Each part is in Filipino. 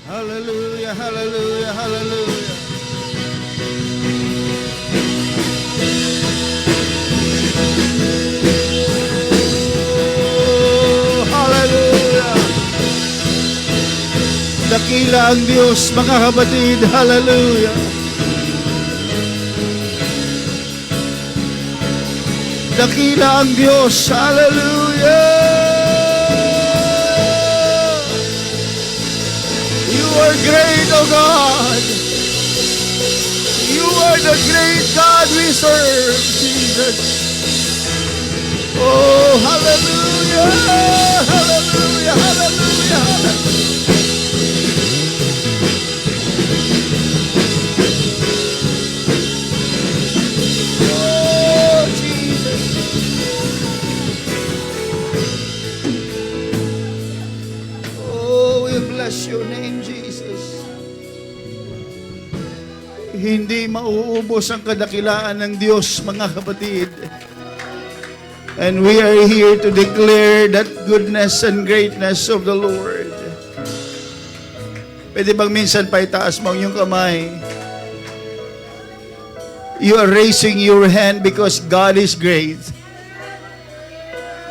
Hallelujah, hallelujah, hallelujah. Oh, hallelujah. Dakila ang Diyos, mga kapatid. Hallelujah. Dakila ang Diyos. Hallelujah. You are great, O God. You are the great God we serve, Jesus. Oh, hallelujah. Hallelujah, hallelujah. Oh, Jesus. Oh, we bless your name, Jesus. Hindi mauubos ang kadakilaan ng Diyos, mga kapatid. And we are here to declare that goodness and greatness of the Lord. Pwede bang minsan pa itaas mo yung kamay? You are raising your hand because God is great.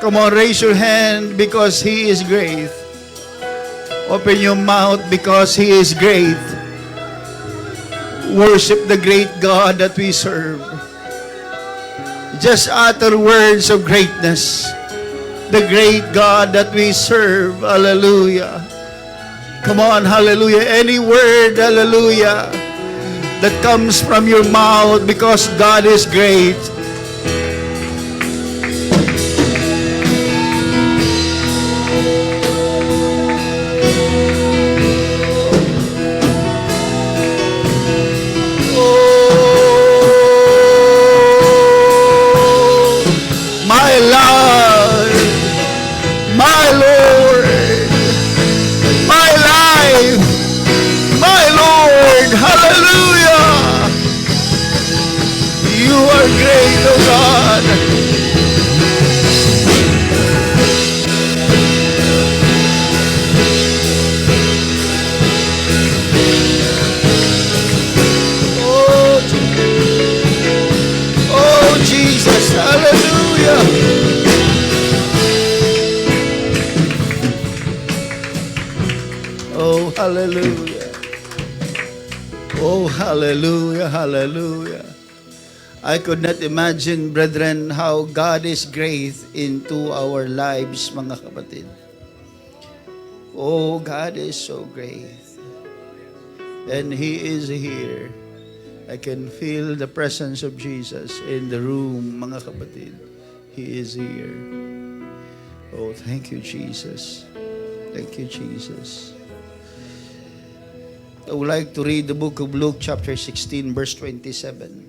Come on, raise your hand because He is great. Open your mouth because He is great. Worship the great God that we serve. Just utter words of greatness. The great God that we serve. Hallelujah. Come on, hallelujah. Any word, hallelujah, that comes from your mouth because God is great. Hallelujah. Oh, hallelujah, hallelujah. I could not imagine, brethren, how God is great into our lives, mga kapatid. Oh, God is so great. And He is here. I can feel the presence of Jesus in the room, mga kapatid. He is here. Oh, thank you, Jesus. Thank you, Jesus. I would like to read the book of Luke chapter 16 verse 27.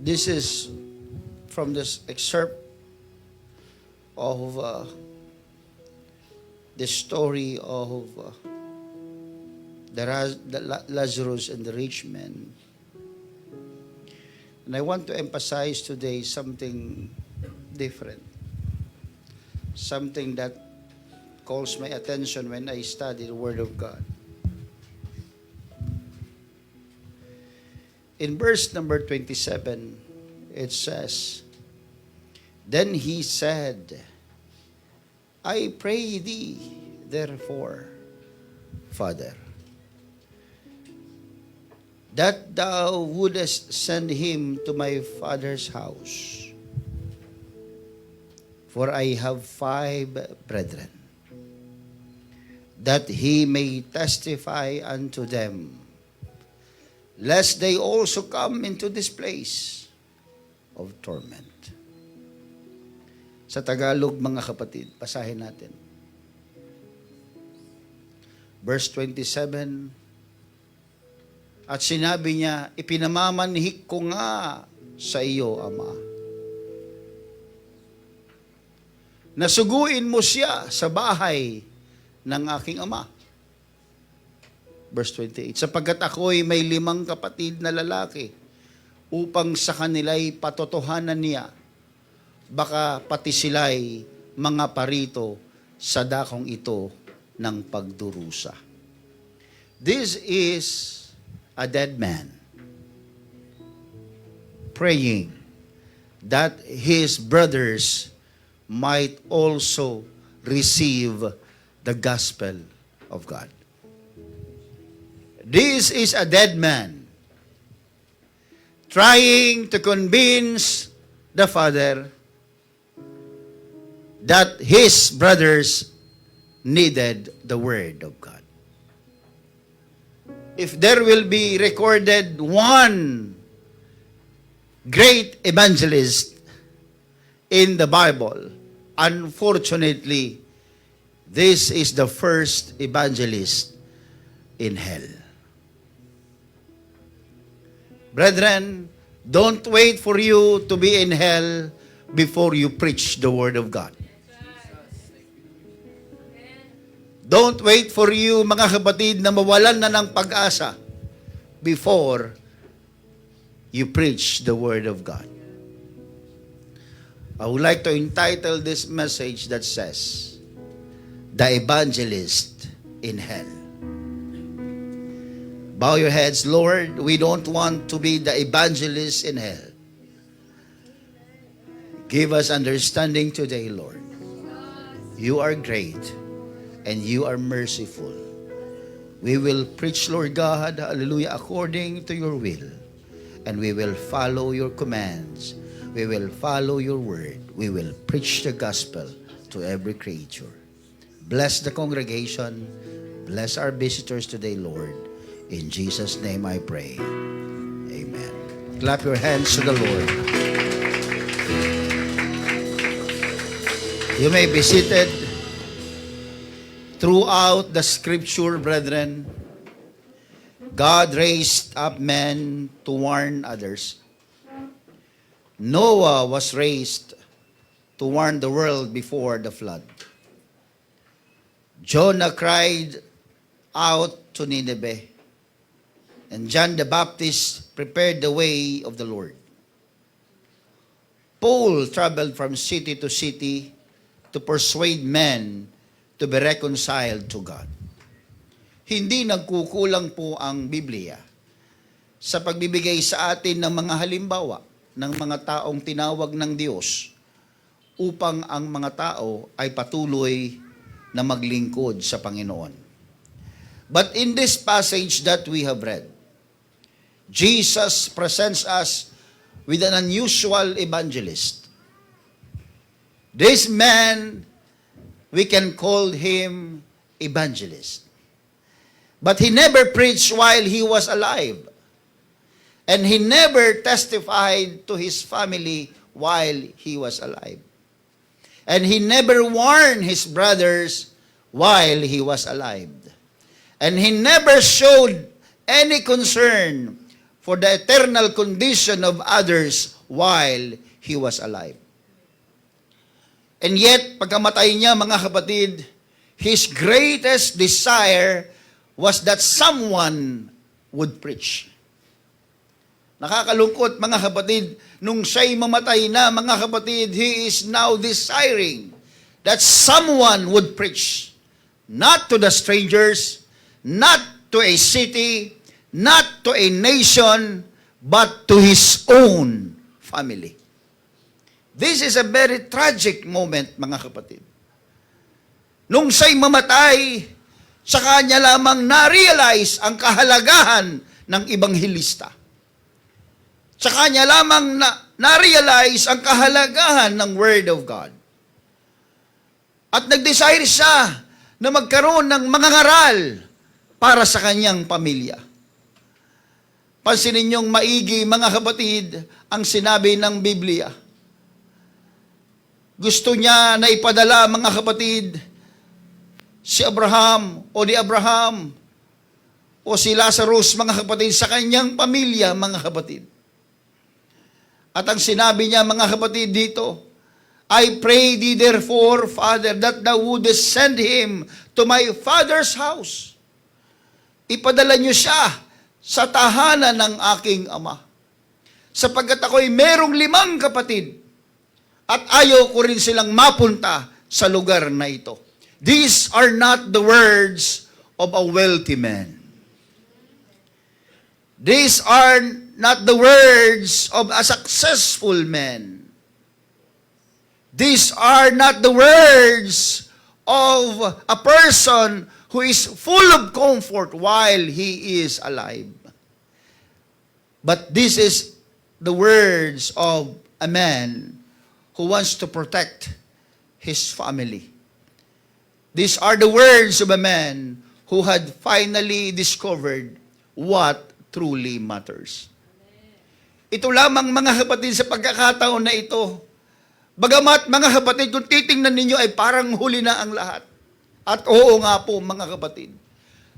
This is from this excerpt of the story of the Lazarus and the rich man. And I want to emphasize today something different. Something that calls my attention when I study the Word of God. In verse number 27, it says, "Then he said, I pray thee, therefore, Father, that thou wouldest send him to my father's house. For I have 5 brethren, that he may testify unto them, lest they also come into this place of torment." Sa Tagalog, mga kapatid, basahin natin. Verse 27, "At sinabi niya, ipinamamanhik ko nga sa iyo, Ama, nasuguin mo siya sa bahay ng aking ama. Verse 28, sapagkat ako'y may 5 kapatid na lalaki, upang sa kanila'y patotohanan niya, baka pati sila'y mga parito sa dakong ito ng pagdurusa. This is a dead man praying that his brothers might also receive the gospel of God. This is a dead man trying to convince the father that his brothers needed the word of God. If there will be recorded one great evangelist in the Bible, unfortunately, this is the first evangelist in hell. Brethren, don't wait for you to be in hell before you preach the word of God. Don't wait for you, mga kapatid, na mawalan na ng pag-asa before you preach the word of God. I would like to entitle this message that says, The Evangelist in Hell. Bow your heads, Lord. We don't want to be the evangelist in hell. Give us understanding today, Lord. You are great and you are merciful. We will preach, Lord God, hallelujah, according to your will. And we will follow your commands. We will follow your word. We will preach the gospel to every creature. Bless the congregation. Bless our visitors today, Lord. In Jesus' name I pray. Amen. Clap your hands to the Lord. You may be seated. Throughout the scripture, brethren, God raised up men to warn others. Noah was raised to warn the world before the flood. Jonah cried out to Nineveh. And John the Baptist prepared the way of the Lord. Paul traveled from city to city to persuade men to be reconciled to God. Hindi nagkukulang po ang Biblia sa pagbibigay sa atin ng mga halimbawa ng mga taong tinawag ng Diyos upang ang mga tao ay patuloy na maglingkod sa Panginoon. But in this passage that we have read, Jesus presents us with an unusual evangelist. This man, we can call him evangelist. But he never preached while he was alive. And he never testified to his family while he was alive. And he never warned his brothers while he was alive. And he never showed any concern for the eternal condition of others while he was alive. And yet, pagkamatay niya, mga kapatid, his greatest desire was that someone would preach. Nakakalungkot, mga kapatid, nung siya'y mamatay na, mga kapatid, he is now desiring that someone would preach. Not to the strangers, not to a city, not to a nation, but to his own family. This is a very tragic moment, mga kapatid. Nung siya'y mamatay, sa kanya lamang na-realize ang kahalagahan ng ibanghilista. Sa kanya lamang na-realize ang kahalagahan ng Word of God. At nag-desire siya na magkaroon ng mga ngaral para sa kanyang pamilya. Pansinin niyong maigi, mga kapatid, ang sinabi ng Biblia. Gusto niya na ipadala, mga kapatid, si Abraham o ni Abraham o si Lazarus, mga kapatid, sa kanyang pamilya, mga kapatid. At ang sinabi niya, mga kapatid, dito, I pray thee therefore, Father, that thou wouldest send him to my father's house. Ipadala niyo siya sa tahanan ng aking ama. Sapagkat ako'y merong 5 kapatid at ayaw ko rin silang mapunta sa lugar na ito. These are not the words of a wealthy man. These are not the words of a successful man. These are not the words of a person who is full of comfort while he is alive. But this is the words of a man who wants to protect his family. These are the words of a man who had finally discovered what truly matters. Ito lamang mga kapatid sa pagkakataon na ito. Bagamat mga kapatid, kung titingnan ninyo ay parang huli na ang lahat. At oo nga po mga kapatid,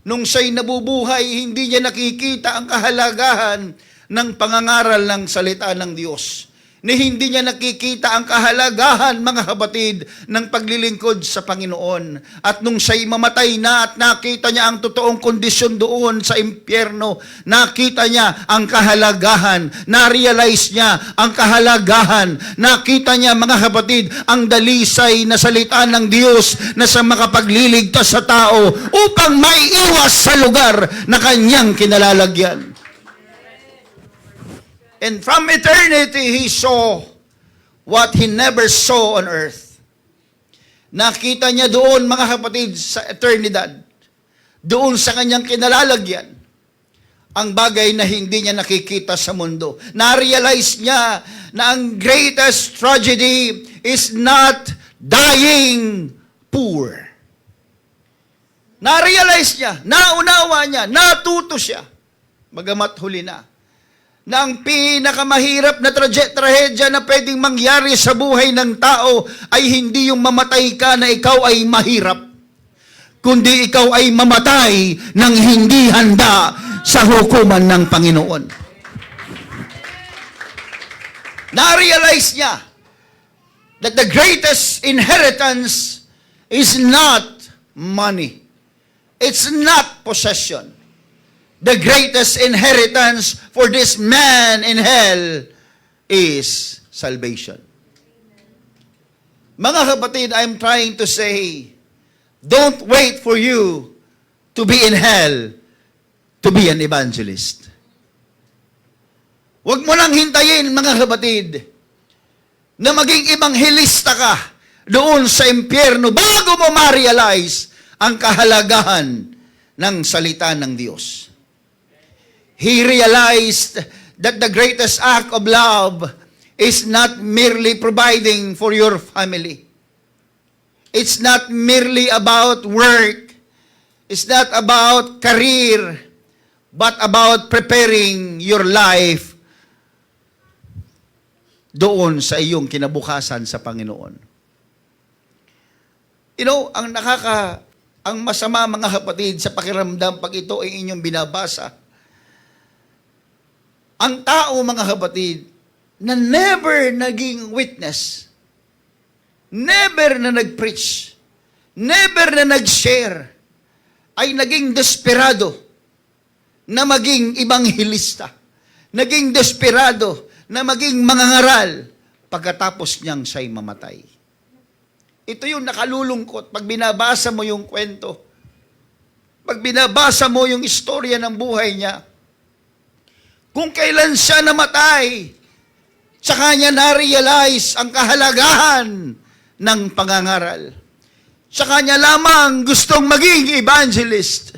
nung siya'y nabubuhay, hindi niya nakikita ang kahalagahan ng pangangaral ng salita ng Diyos. Ni hindi niya nakikita ang kahalagahan, mga kapatid, ng paglilingkod sa Panginoon. At nung siya'y mamatay na at nakita niya ang totoong kondisyon doon sa impyerno, nakita niya ang kahalagahan, na-realize niya ang kahalagahan, nakita niya, mga kapatid, ang dalisay na salita ng Diyos na sa makapagliligtas sa tao upang maiiwas sa lugar na kanyang kinalalagyan. And from eternity, he saw what he never saw on earth. Nakita niya doon, mga kapatid, sa eternidad, doon sa kanyang kinalalagyan, ang bagay na hindi niya nakikita sa mundo. Na-realize niya na ang greatest tragedy is not dying poor. Na-realize niya, naunawa niya, natuto siya, bagamat huli na ang pinakamahirap na trahedya na pwedeng mangyari sa buhay ng tao ay hindi yung mamatay ka na ikaw ay mahirap, kundi ikaw ay mamatay ng hindi handa sa hukuman ng Panginoon. Na-realize niya that the greatest inheritance is not money. It's not possession. The greatest inheritance for this man in hell is salvation. Mga kapatid, I'm trying to say, don't wait for you to be in hell to be an evangelist. Huwag mo lang hintayin, mga kapatid, na maging ebanghelista ka doon sa impyerno bago mo ma-realize ang kahalagahan ng salita ng Diyos. He realized that the greatest act of love is not merely providing for your family. It's not merely about work. It's not about career, but about preparing your life doon sa iyong kinabukasan sa Panginoon. You know, ang masama, mga kapatid, sa pakiramdam pag ito ay inyong binabasa, ang tao, mga kapatid, na never naging witness, never na nag-preach, never na nag-share, ay naging desperado na maging ebanghilista, naging desperado na maging mangangaral pagkatapos niyang siya'y mamatay. Ito yung nakalulungkot pag binabasa mo yung kwento, pag binabasa mo yung istorya ng buhay niya. Kung kailan siya namatay, tsaka niya na-realize ang kahalagahan ng pangangaral. Tsaka niya lamang gustong maging evangelist.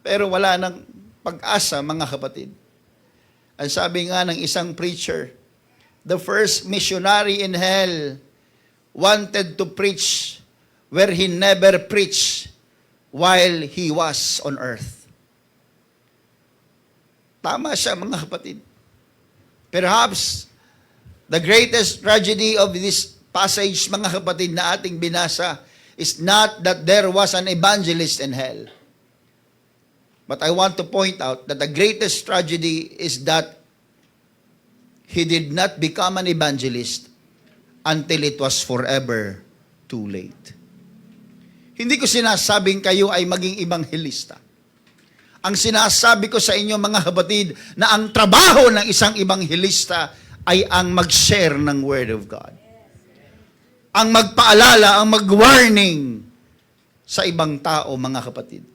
Pero wala nang pag-asa, mga kapatid. Ang sabi nga ng isang preacher, the first missionary in hell wanted to preach where he never preached while he was on earth. Tama siya, mga kapatid. Perhaps, the greatest tragedy of this passage, mga kapatid, na ating binasa, is not that there was an evangelist in hell. But I want to point out that the greatest tragedy is that he did not become an evangelist, until it was forever too late. Hindi ko sinasabing kayo ay maging ebanghelista. Ang sinasabi ko sa inyo mga kapatid, na ang trabaho ng isang ebanghelista ay ang mag-share ng Word of God. Ang magpaalala, ang mag-warning sa ibang tao, mga kapatid.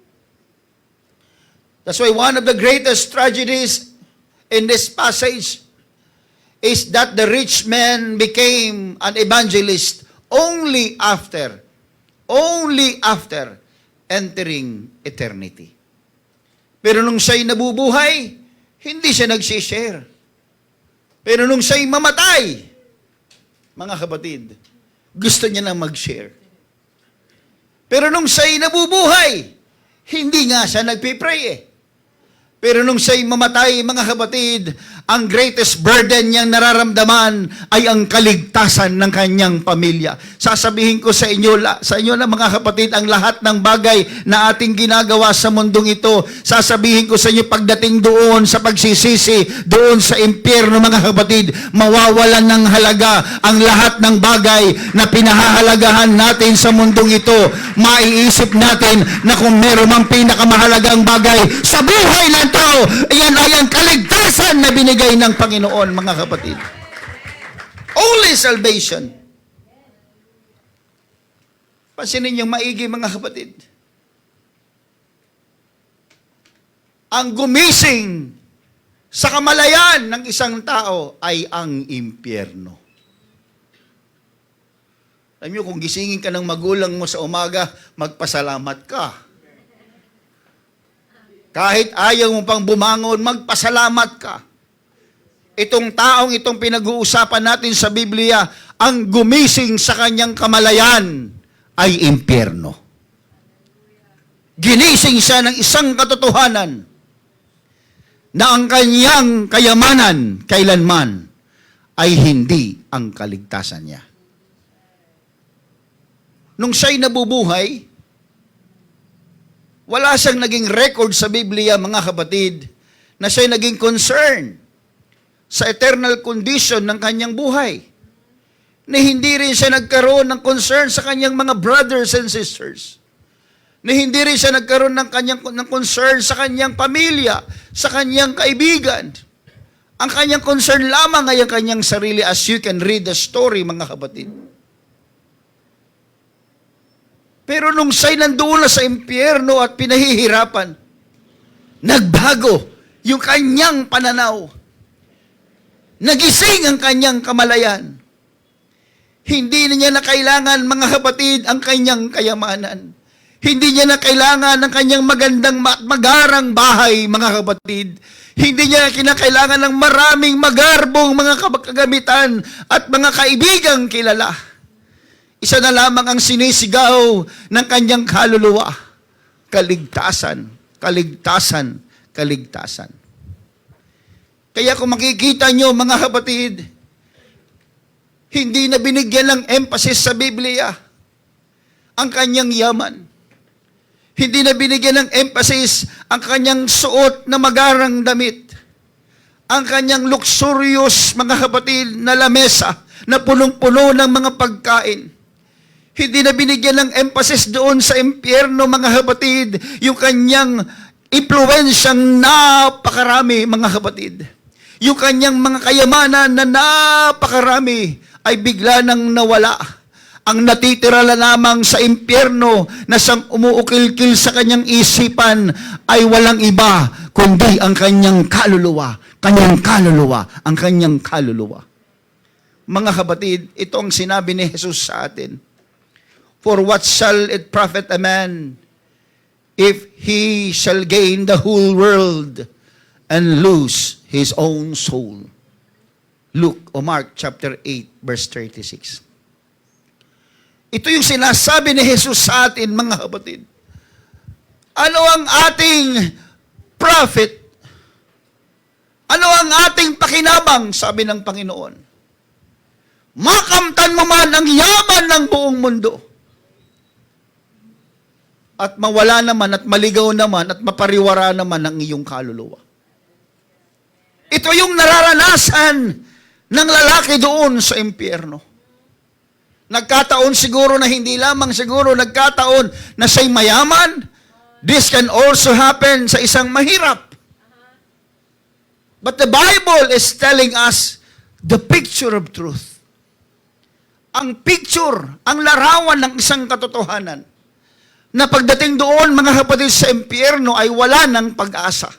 That's why one of the greatest tragedies in this passage is that the rich man became an evangelist only after entering eternity. Pero nung siya'y nabubuhay, hindi siya nag-share. Pero nung siya'y mamatay, mga kapatid, gusto niya na mag-share. Pero nung siya'y nabubuhay, hindi nga siya nagpipray eh. Pero nung siya'y mamatay, mga kapatid, ang greatest burden niyang nararamdaman ay ang kaligtasan ng kanyang pamilya. Sasabihin ko sa inyo na mga kapatid, ang lahat ng bagay na ating ginagawa sa mundong ito, sasabihin ko sa inyo pagdating doon sa pagsisisi, doon sa impyerno, mga kapatid, mawawalan ng halaga ang lahat ng bagay na pinahahalagahan natin sa mundong ito. Maiisip natin na kung meron mang pinakamahalagang bagay sa buhay ng tao, iyan ay ang kaligtasan na binigay ng Panginoon, mga kapatid. Only salvation. Pansinin niyong maigi, mga kapatid. Ang gumising sa kamalayan ng isang tao ay ang impyerno. Alam niyo, kung gisingin ka ng magulang mo sa umaga, magpasalamat ka. Kahit ayaw mo pang bumangon, magpasalamat ka. Itong taong itong pinag-uusapan natin sa Biblia, ang gumising sa kanyang kamalayan ay impyerno. Ginising siya ng isang katotohanan na ang kanyang kayamanan kailanman ay hindi ang kaligtasan niya. Nung siya'y nabubuhay, wala siyang naging record sa Biblia, mga kapatid, na siya'y naging concern sa eternal condition ng kanyang buhay. Na hindi rin siya nagkaroon ng concern sa kanyang mga brothers and sisters. Na hindi rin siya nagkaroon ng concern sa kanyang pamilya, sa kanyang kaibigan. Ang kanyang concern lamang ay ang kanyang sarili, as you can read the story, mga kapatid. Pero nung siya'y nandoon na sa impyerno at pinahihirapan, nagbago yung kanyang pananaw. Nagising ang kanyang kamalayan. Hindi na niya na kailangan, mga kapatid, ang kanyang kayamanan. Hindi niya na kailangan ng kanyang magandang magarang bahay, mga kapatid. Hindi niya na kinakailangan ng maraming magarbong mga kagamitan at mga kaibigang kilala. Isa na lamang ang sinisigaw ng kanyang kaluluwa. Kaligtasan, kaligtasan, kaligtasan. Kaya kung makikita nyo, mga kapatid, hindi na binigyan ng emphasis sa Biblia ang kanyang yaman. Hindi na binigyan ng emphasis ang kanyang suot na magarang damit. Ang kanyang luxurious, mga kapatid, na lamesa na punong-puno ng mga pagkain. Hindi na binigyan ng emphasis doon sa impyerno, mga kapatid, yung kanyang impluwensyang napakarami, mga kapatid. Yung kanyang mga kayamanan na napakarami ay bigla nang nawala. Ang natitira na lamang sa impyerno na siyang umuukil-kil sa kanyang isipan ay walang iba kundi ang kanyang kaluluwa. Ang kanyang kaluluwa. Mga kapatid, ito ang sinabi ni Jesus sa atin. For what shall it profit a man if he shall gain the whole world and lose his own soul? Luke o Mark chapter 8 verse 36. Ito yung sinasabi ni Jesus sa atin, mga kapatid. Ano ang ating profit? Ano ang ating pakinabang? Sabi ng Panginoon. Makamtan mo man ang yaman ng buong mundo. At mawala naman at maligaw naman at mapariwara naman ang iyong kaluluwa. Ito yung nararanasan ng lalaki doon sa impyerno. Nagkataon siguro na hindi lamang siguro nagkataon na siya'y mayaman. This can also happen sa isang mahirap. But the Bible is telling us the picture of truth. Ang picture, ang larawan ng isang katotohanan na pagdating doon, mga kapatid, sa impyerno ay wala ng pag-asa.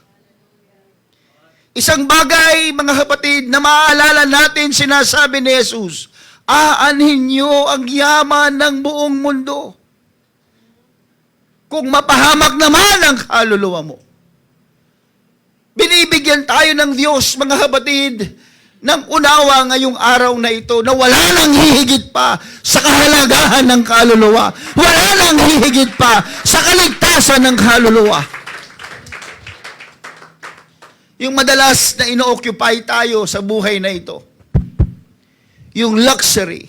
Isang bagay, mga kapatid, na maaalala natin, sinasabi ni Jesus, aanhin niyo ang yaman ng buong mundo kung mapahamak naman ang kaluluwa mo. Binibigyan tayo ng Diyos, mga kapatid, ng unawa ngayong araw na ito na wala nang hihigit pa sa kahalagahan ng kaluluwa. Wala nang hihigit pa sa kaligtasan ng kaluluwa. Yung madalas na ino-occupy tayo sa buhay na ito, yung luxury,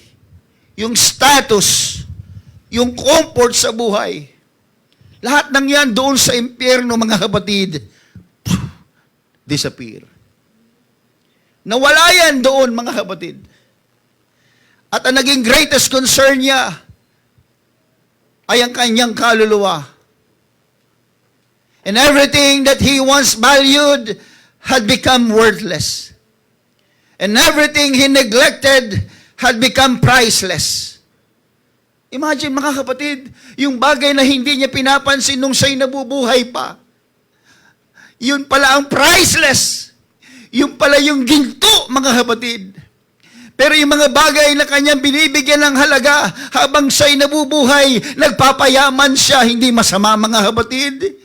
yung status, yung comfort sa buhay, lahat ng yan doon sa impyerno, mga kapatid, disappear. Nawala yan doon, mga kapatid. At ang naging greatest concern niya ay ang kanyang kaluluwa. And everything that he once valued had become worthless. And everything he neglected had become priceless. Imagine, mga kapatid, yung bagay na hindi niya pinapansin nung siya'y nabubuhay pa. Yun pala ang priceless. Yung pala yung ginto, mga kapatid. Pero yung mga bagay na kanyang binibigyan ng halaga habang siya'y nabubuhay, nagpapayaman siya, hindi masama, mga kapatid.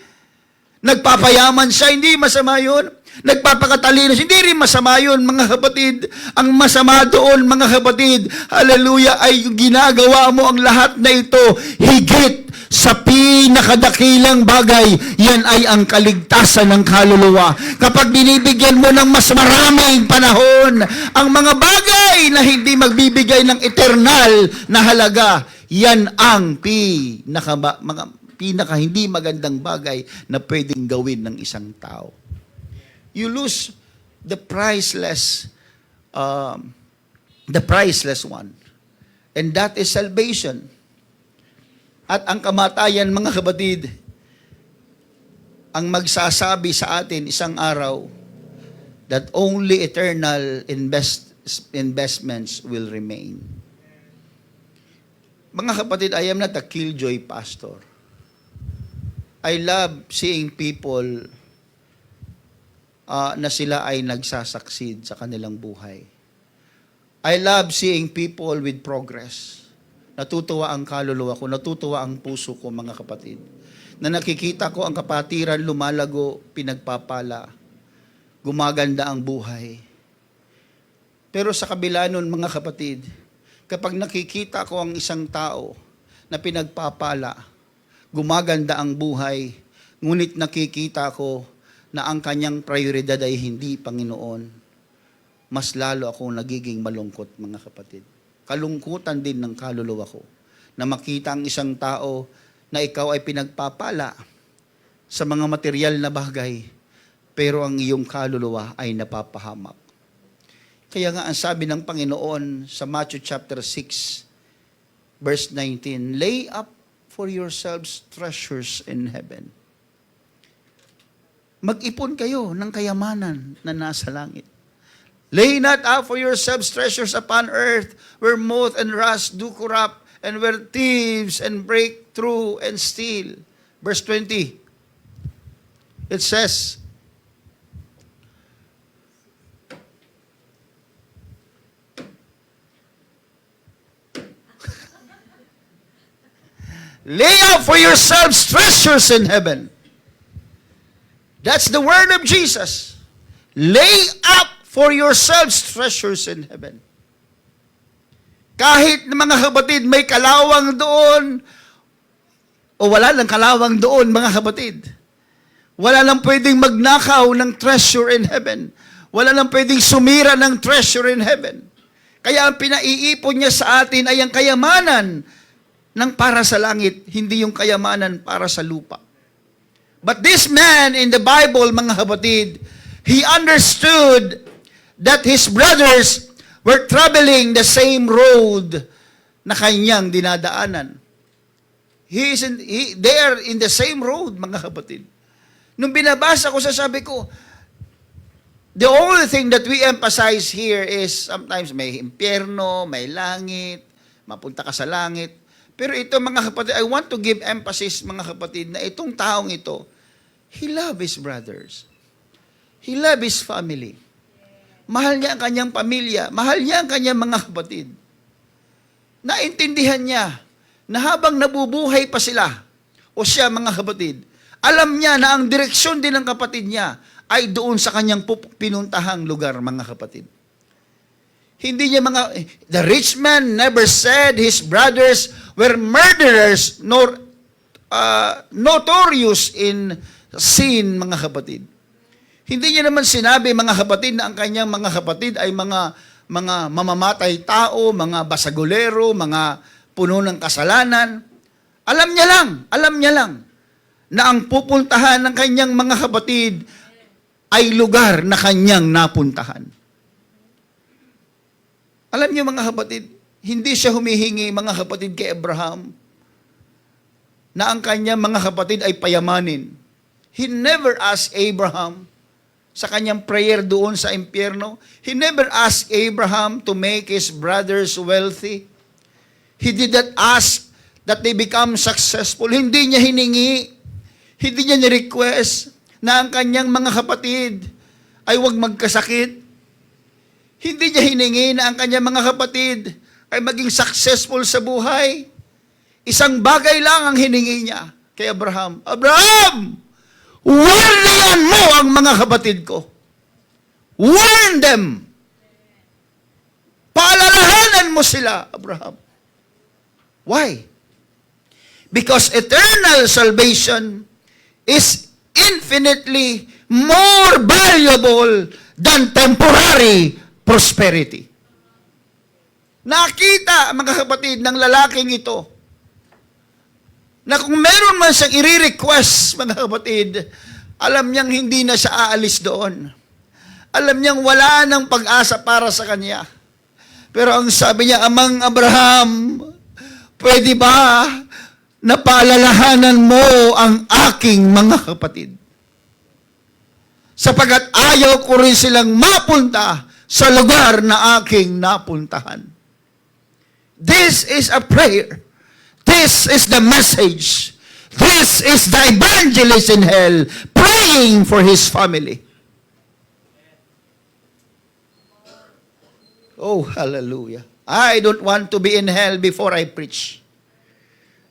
Nagpapayaman siya, hindi masama yun. Nagpapakatalino, hindi rin masama yun, mga kapatid. Ang masama doon, mga kapatid, hallelujah, ay yung ginagawa mo ang lahat na ito, higit sa pinakadakilang bagay, yan ay ang kaligtasan ng kaluluwa. Kapag binibigyan mo ng mas maraming panahon, ang mga bagay na hindi magbibigay ng eternal na halaga, yan ang pinaka hindi magandang bagay na pwedeng gawin ng isang tao. You lose the priceless one. And that is salvation. At ang kamatayan, mga kapatid, ang magsasabi sa atin isang araw that only eternal investments will remain. Mga kapatid, I am not a killjoy pastor. I love seeing people na sila ay nagsasucceed sa kanilang buhay. I love seeing people with progress. Natutuwa ang kaluluwa ko, natutuwa ang puso ko, mga kapatid. Na nakikita ko ang kapatiran lumalago, pinagpapala, gumaganda ang buhay. Pero sa kabila nun, mga kapatid, kapag nakikita ko ang isang tao na pinagpapala, gumaganda ang buhay, ngunit nakikita ko na ang kanyang prioridad ay hindi Panginoon, mas lalo akong nagiging malungkot, mga kapatid. Kalungkutan din ng kaluluwa ko na makita ang isang tao na ikaw ay pinagpapala sa mga material na bagay, pero ang iyong kaluluwa ay napapahamak. Kaya nga ang sabi ng Panginoon sa Matthew chapter 6, verse 19, lay up for yourselves treasures in heaven. Mag-ipon kayo ng kayamanan na nasa langit. Lay not up for yourselves treasures upon earth, where moth and rust do corrupt, and where thieves and break through and steal. Verse 20, it says, lay up for yourselves treasures in heaven. That's the word of Jesus. Lay up for yourselves treasures in heaven. Kahit na, mga kapatid, may kalawang doon, o wala lang kalawang doon, mga kapatid. Wala lang pwedeng magnakaw ng treasure in heaven. Wala lang pwedeng sumira ng treasure in heaven. Kaya ang pinaiipon niya sa atin ay ang kayamanan ng para sa langit, hindi yung kayamanan para sa lupa. But this man in the Bible, mga kapatid, he understood that his brothers were traveling the same road na kanyang dinadaanan. They are in the same road, mga kapatid. Nung binabasa ko, sabi ko, the only thing that we emphasize here is sometimes may impyerno, may langit, mapunta ka sa langit. Pero ito, mga kapatid, I want to give emphasis, mga kapatid, na itong taong ito, he loved his brothers. He loved his family. Mahal niya ang kanyang pamilya. Mahal niya ang kanyang mga kapatid. Naintindihan niya na habang nabubuhay pa sila, o siya, mga kapatid, alam niya na ang direksyon din ng kapatid niya ay doon sa kanyang pinuntahang lugar, mga kapatid. Hindi niya the rich man never said his brothers were murderers nor notorious in sin, mga kapatid. Hindi niya naman sinabi, mga kapatid, na ang kanyang mga kapatid ay mga mamamatay tao, mga basagulero, mga puno ng kasalanan. Alam niya lang na ang pupuntahan ng kanyang mga kapatid ay lugar na kanyang napuntahan. Alam niyo, mga kapatid, hindi siya humihingi, mga kapatid, kay Abraham na ang kanyang mga kapatid ay payamanin. He never asked Abraham sa kanyang prayer doon sa impyerno. He never asked Abraham to make his brothers wealthy. He did not ask that they become successful. Hindi niya hiningi, hindi niya ni-request na ang kanyang mga kapatid ay huwag magkasakit. Hindi niya hiningi na ang kanyang mga kapatid ay maging successful sa buhay. Isang bagay lang ang hiningi niya kay Abraham. Abraham! Warnihan mo ang mga kapatid ko. Warn them. Paalalahanan mo sila, Abraham. Why? Because eternal salvation is infinitely more valuable than temporary prosperity. Nakita, mga kapatid, ng lalaking ito, na kung meron man siyang i-request, mga kapatid, alam niyang hindi na siya aalis doon. Alam niyang wala nang pag-asa para sa kanya. Pero ang sabi niya, Amang Abraham, pwede ba na paalalahanan mo ang aking mga kapatid? Sapagat ayaw ko rin silang mapunta sa lugar na aking napuntahan. This is a prayer. This is the message. This is the evangelist in hell praying for his family. Oh, hallelujah. I don't want to be in hell before I preach.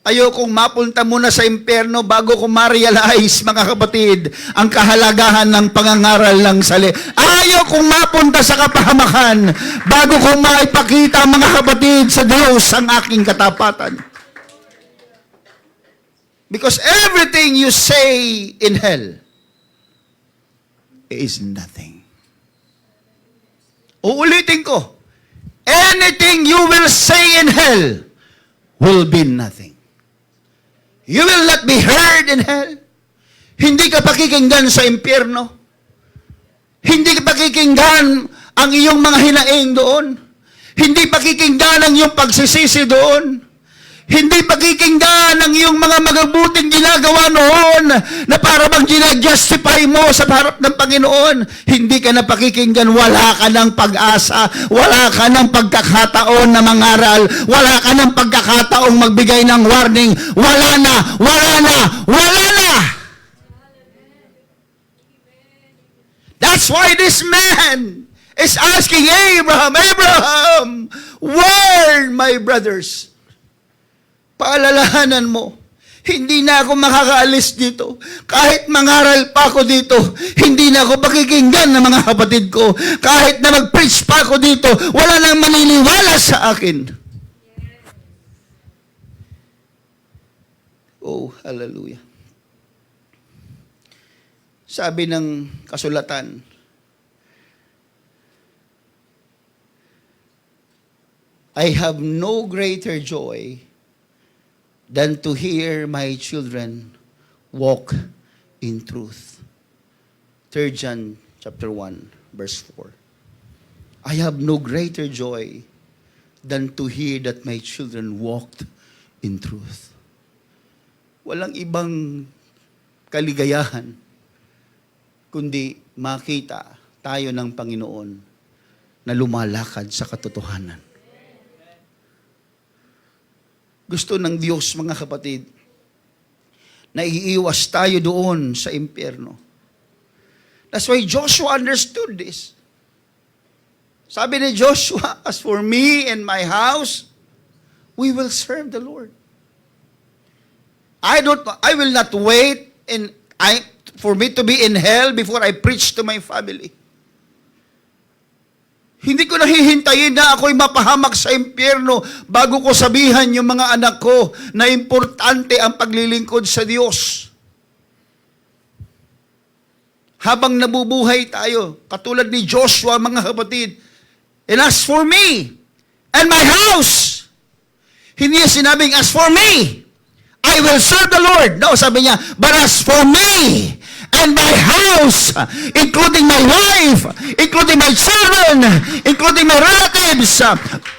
Ayokong mapunta muna sa impyerno bago ko ma-realize, mga kapatid, ang kahalagahan ng pangangaral ng salita. Ayokong mapunta sa kapahamakan bago ko maipakita, mga kapatid, sa Diyos ang aking katapatan. Because everything you say in hell is nothing. Uulitin ko, anything you will say in hell will be nothing. You will not be heard in hell. Hindi ka pakikinggan sa impyerno. Hindi ka pakikinggan ang iyong mga hinaing doon. Hindi pakikinggan ang iyong pagsisisi doon. Hindi pakikinggan ang iyong mga magabuting ginagawa noon na para bang ginajustify mo sa harap ng Panginoon. Hindi ka na pakikinggan, wala ka ng pag-asa, wala ka ng pagkakataon na mangaral, wala ka ng pagkakataong magbigay ng warning, wala na, wala na, wala na! That's why this man is asking Abraham, Abraham, warn my brothers. Paalalahanan mo, hindi na ako makakaalis dito. Kahit mangaral pa ako dito, hindi na ako pakikinggan ng mga kapatid ko. Kahit na mag-preach pa ako dito, wala nang maniniwala sa akin. Oh, hallelujah. Sabi ng kasulatan, I have no greater joy than to hear my children walk in truth. 3 John chapter 1, verse 4. I have no greater joy than to hear that my children walked in truth. Walang ibang kaligayahan kundi makita tayo ng Panginoon na lumalakad sa katotohanan. Gusto ng Diyos, mga kapatid, na iiwas tayo doon sa impyerno. That's why Joshua understood this. Sabi ni Joshua, as for me and my house, we will serve the Lord. I will not wait for me to be in hell before I preach to my family. Hindi ko nahihintayin na ako'y mapahamak sa impyerno bago ko sabihan yung mga anak ko na importante ang paglilingkod sa Diyos. Habang nabubuhay tayo, katulad ni Joshua, mga kapatid, and as for me and my house, hindi niya sinabing, as for me, I will serve the Lord. No, sabi niya, but as for me and my house, including my wife, including my children, including my relatives,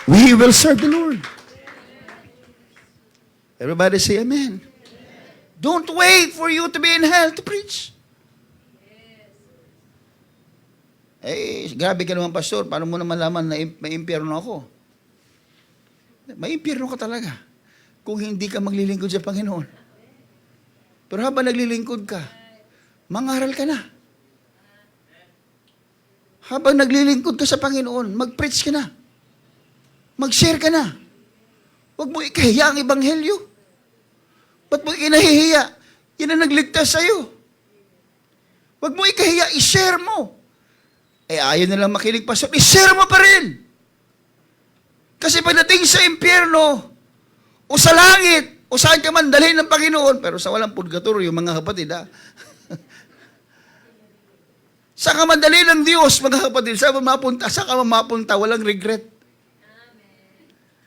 we will serve the Lord. Everybody say amen. Don't wait for you to be in hell to preach. Eh, grabe ka naman, pastor. Paano mo naman malaman na may impyerno ako? May impyerno ka talaga kung hindi ka maglilingkod sa Panginoon. Pero habang naglilingkod ka, mangaral ka na. Habang naglilingkod ka sa Panginoon, mag-preach ka na. Mag-share ka na. Huwag mo ikahiya ang Ebanghelyo. Ba't mo ikinahihiya? Yan ang nagligtas sa'yo. Huwag mo ikahiya, i-share mo. Eh, ayaw nilang makinig, pastor. I-share mo pa rin. Kasi pagdating sa impyerno, o sa langit, o saan ka man dalhin ng Panginoon, pero sa walang purgatorio, mga kapatid, sa ka man dalhin ng Diyos, mga kapatid, sa ka mapunta, walang regret.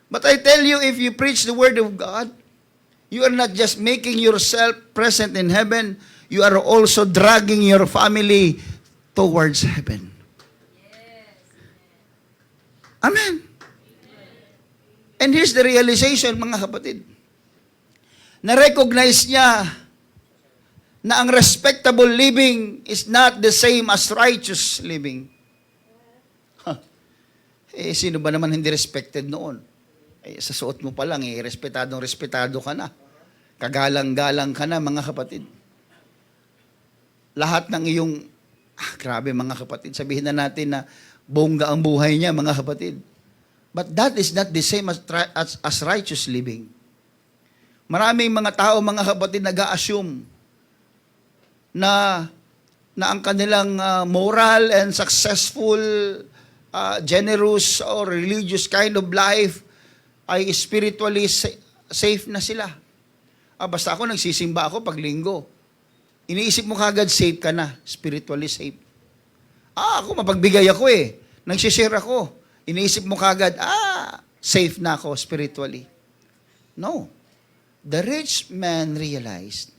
But I tell you, if you preach the Word of God, you are not just making yourself present in heaven, you are also dragging your family towards heaven. Amen. And here's the realization, mga kapatid. Na-recognize niya na ang respectable living is not the same as righteous living. Eh, sino ba naman hindi respected noon? Eh, sa suot mo pa lang, respetado ka na. Kagalang-galang ka na, mga kapatid. Lahat ng iyong, grabe mga kapatid, sabihin na natin na bongga ang buhay niya, mga kapatid. But that is not the same as righteous living. Maraming mga tao, mga kapatid, nag-a-assume na ang kanilang moral and successful, generous or religious kind of life ay spiritually safe na sila. Basta ako, nagsisimba ako pag linggo. Iniisip mo kagad, safe ka na. Spiritually safe. Ako, mapagbigay ako eh. Nagsishare ako. Iniisip mo kagad, safe na ako spiritually. No. The rich man realized,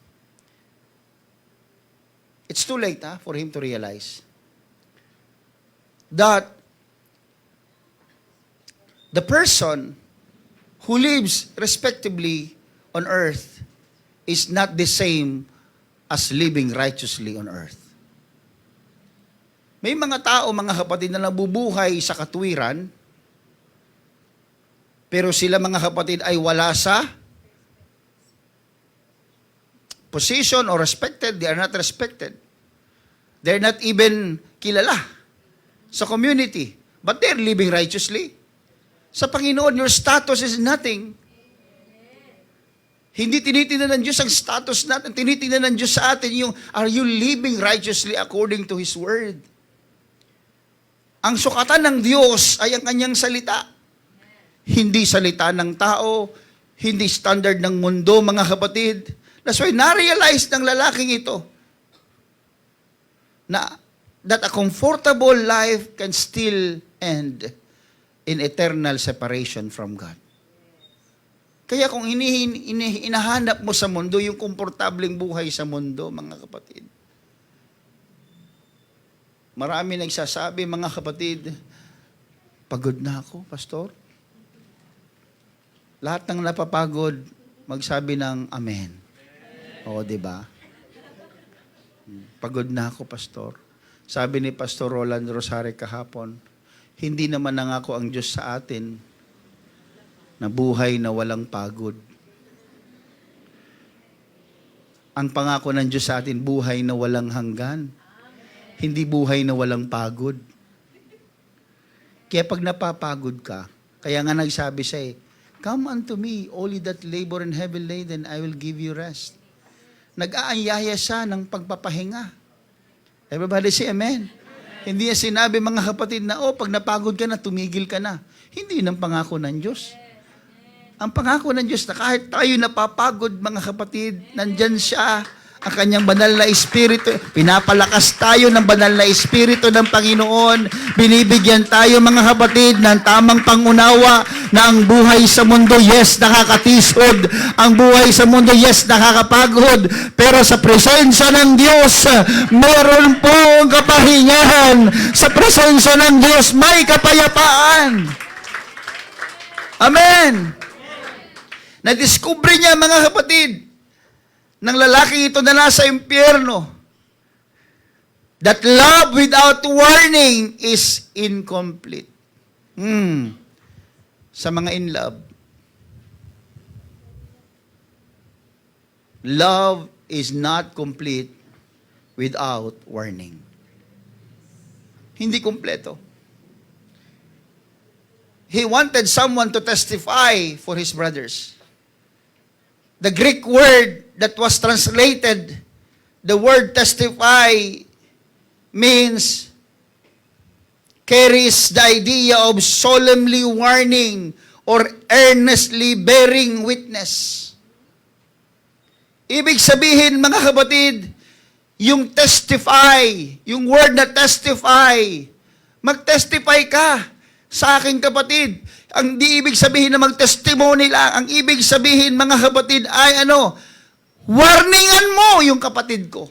it's too late for him to realize, that the person who lives respectably on earth is not the same as living righteously on earth. May mga tao, mga kapatid, na nabubuhay sa katuwiran, pero sila, mga kapatid, ay wala sa position or respected. They are not respected. They're not even kilala sa community. But they're living righteously. Sa Panginoon, your status is nothing. Hindi tinitingnan ng Diyos ang status natin. Tinitingnan ng Diyos sa atin yung, are you living righteously according to His Word? Ang sukatan ng Diyos ay ang kanyang salita. Hindi salita ng tao, hindi standard ng mundo, mga kapatid. That's why na-realize ng lalaking ito na that a comfortable life can still end in eternal separation from God. Kaya kung inahanap mo sa mundo yung komportableng buhay sa mundo, mga kapatid, marami nagsasabi, mga kapatid, pagod na ako, pastor. Lahat ng napapagod, magsabi ng amen. O, di ba? Pagod na ako, Pastor. Sabi ni Pastor Roland Rosario kahapon, hindi naman nangako ang Diyos sa atin na buhay na walang pagod. Ang pangako ng Diyos sa atin, buhay na walang hanggan. Hindi buhay na walang pagod. Kaya pag napapagod ka, kaya nga nagsabi siya come unto me, all ye that labor and heavy laden, I will give you rest. Nag-aanyaya siya ng pagpapahinga. Everybody say amen. Hindi niya sinabi, mga kapatid, na pag napagod ka na, tumigil ka na. Hindi yun ang pangako ng Diyos. Ang pangako ng Diyos na kahit tayo napapagod, mga kapatid, nandyan siya, ang kanyang banal na Espiritu. Pinapalakas tayo ng banal na Espiritu ng Panginoon. Binibigyan tayo, mga kapatid, ng tamang pangunawa na ang buhay sa mundo, yes, nakakatisod. Ang buhay sa mundo, yes, nakakapagod. Pero sa presensya ng Diyos, meron pong kapahingahan. Sa presensya ng Diyos, may kapayapaan. Amen. Nadiskubre niya, mga kapatid, ng lalaking ito na nasa impyerno, that love without warning is incomplete. Sa mga in love, love is not complete without warning. Hindi kumpleto. He wanted someone to testify for his brothers. The Greek word that was translated, the word testify, means, carries the idea of solemnly warning or earnestly bearing witness. Ibig sabihin, mga kapatid, yung testify, yung word na testify, mag-testify ka sa aking kapatid. Ang di ibig sabihin na mag-testimony lang. Ang ibig sabihin, mga kapatid, ay warningan mo yung kapatid ko.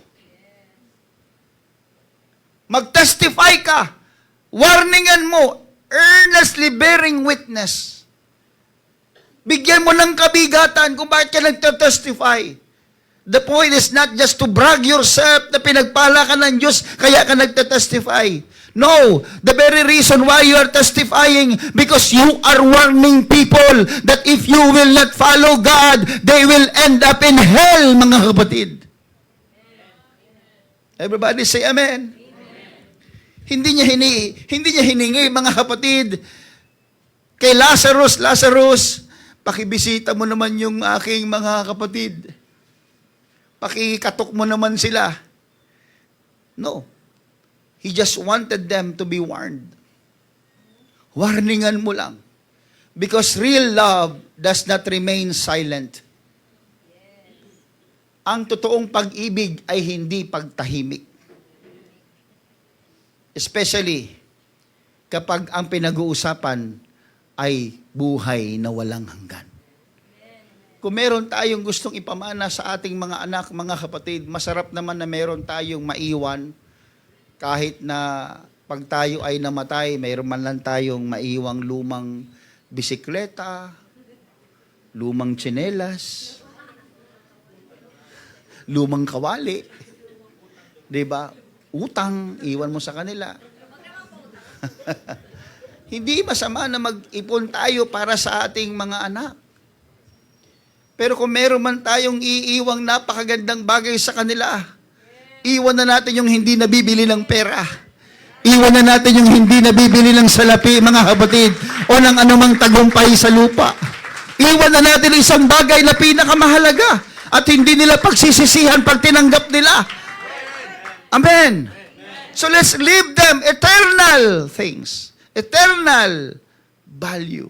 Mag-testify ka. Warningan mo. Earnestly bearing witness. Bigyan mo ng kabigatan kung bakit ka nagtestify. The point is not just to brag yourself na pinagpala ka ng Diyos, kaya ka nagtestify. No, the very reason why you are testifying, because you are warning people that if you will not follow God, they will end up in hell, mga kapatid. Everybody say amen. Hindi niya hiningi, mga kapatid, kay Lazarus, pakibisita mo naman yung aking mga kapatid. Pakikatok mo naman sila. No. He just wanted them to be warned. Warningan mo lang. Because real love does not remain silent. Ang totoong pag-ibig ay hindi pagtahimik. Especially kapag ang pinag-uusapan ay buhay na walang hanggan. Kung meron tayong gustong ipamana sa ating mga anak, mga kapatid, masarap naman na meron tayong maiwan. Kahit na pag tayo ay namatay, mayroon man lang tayong maiwang lumang bisikleta, lumang tsinelas, lumang kawali, diba? Utang, iwan mo sa kanila. Hindi masama na mag-ipon tayo para sa ating mga anak. Pero kung meron man tayong iiwang napakagandang bagay sa kanila, iwan na natin yung hindi nabibili ng pera. Iwan na natin yung hindi nabibili ng salapi, mga kapatid, o ng anumang tagumpay sa lupa. Iwan na natin isang bagay na pinakamahalaga at hindi nila pagsisisihan pag tinanggap nila. Amen. So let's leave them eternal things, eternal value.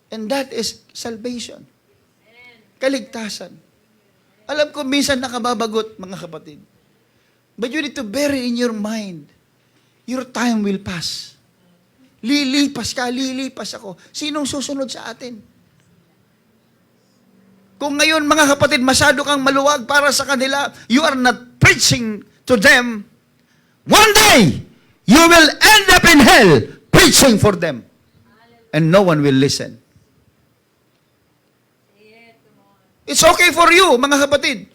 And that is salvation. Kaligtasan. Alam ko, minsan nakababagot, mga kapatid. But you need to bear in your mind, your time will pass. Lilipas ka, lilipas ako. Sinong susunod sa atin? Kung ngayon, mga kapatid, masyado kang maluwag para sa kanila, you are not preaching to them. One day, you will end up in hell preaching for them. And no one will listen. It's okay for you, mga kapatid.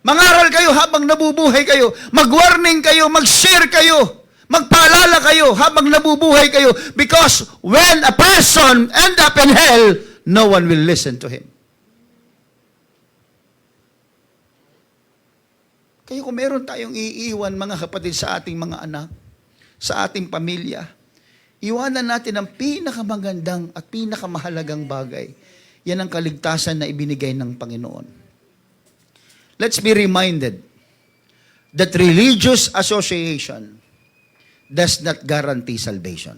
Mangaral kayo habang nabubuhay kayo. Mag-warning kayo, mag-share kayo. Magpaalala kayo habang nabubuhay kayo. Because when a person end up in hell, no one will listen to him. Kaya kung meron tayong iiwan, mga kapatid, sa ating mga anak, sa ating pamilya, iwanan natin ang pinakamagandang at pinakamahalagang bagay. Yan ang kaligtasan na ibinigay ng Panginoon. Let's be reminded that religious association does not guarantee salvation.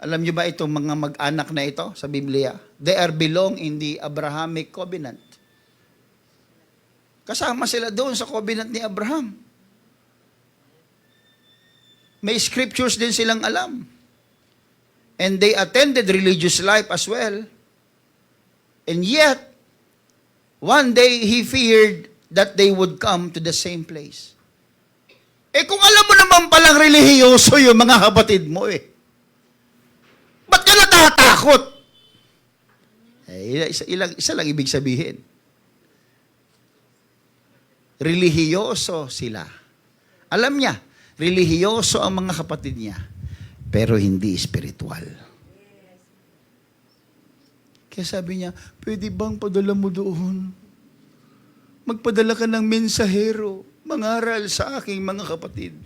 Alam niyo ba itong mga mag-anak na ito sa Biblia? They are belong in the Abrahamic covenant. Kasama sila doon sa covenant ni Abraham. May scriptures din silang alam. And they attended religious life as well. And yet, one day he feared that they would come to the same place. Eh kung alam mo naman palang relihiyoso yung mga kapatid mo ba't ka natatakot? Isa lang ibig sabihin. Relihiyoso sila. Alam niya, relihiyoso ang mga kapatid niya, pero hindi spiritual. Kaya sabi niya, pwede bang padala mo doon? Magpadala ka ng mensahero, mangaral sa aking mga kapatid.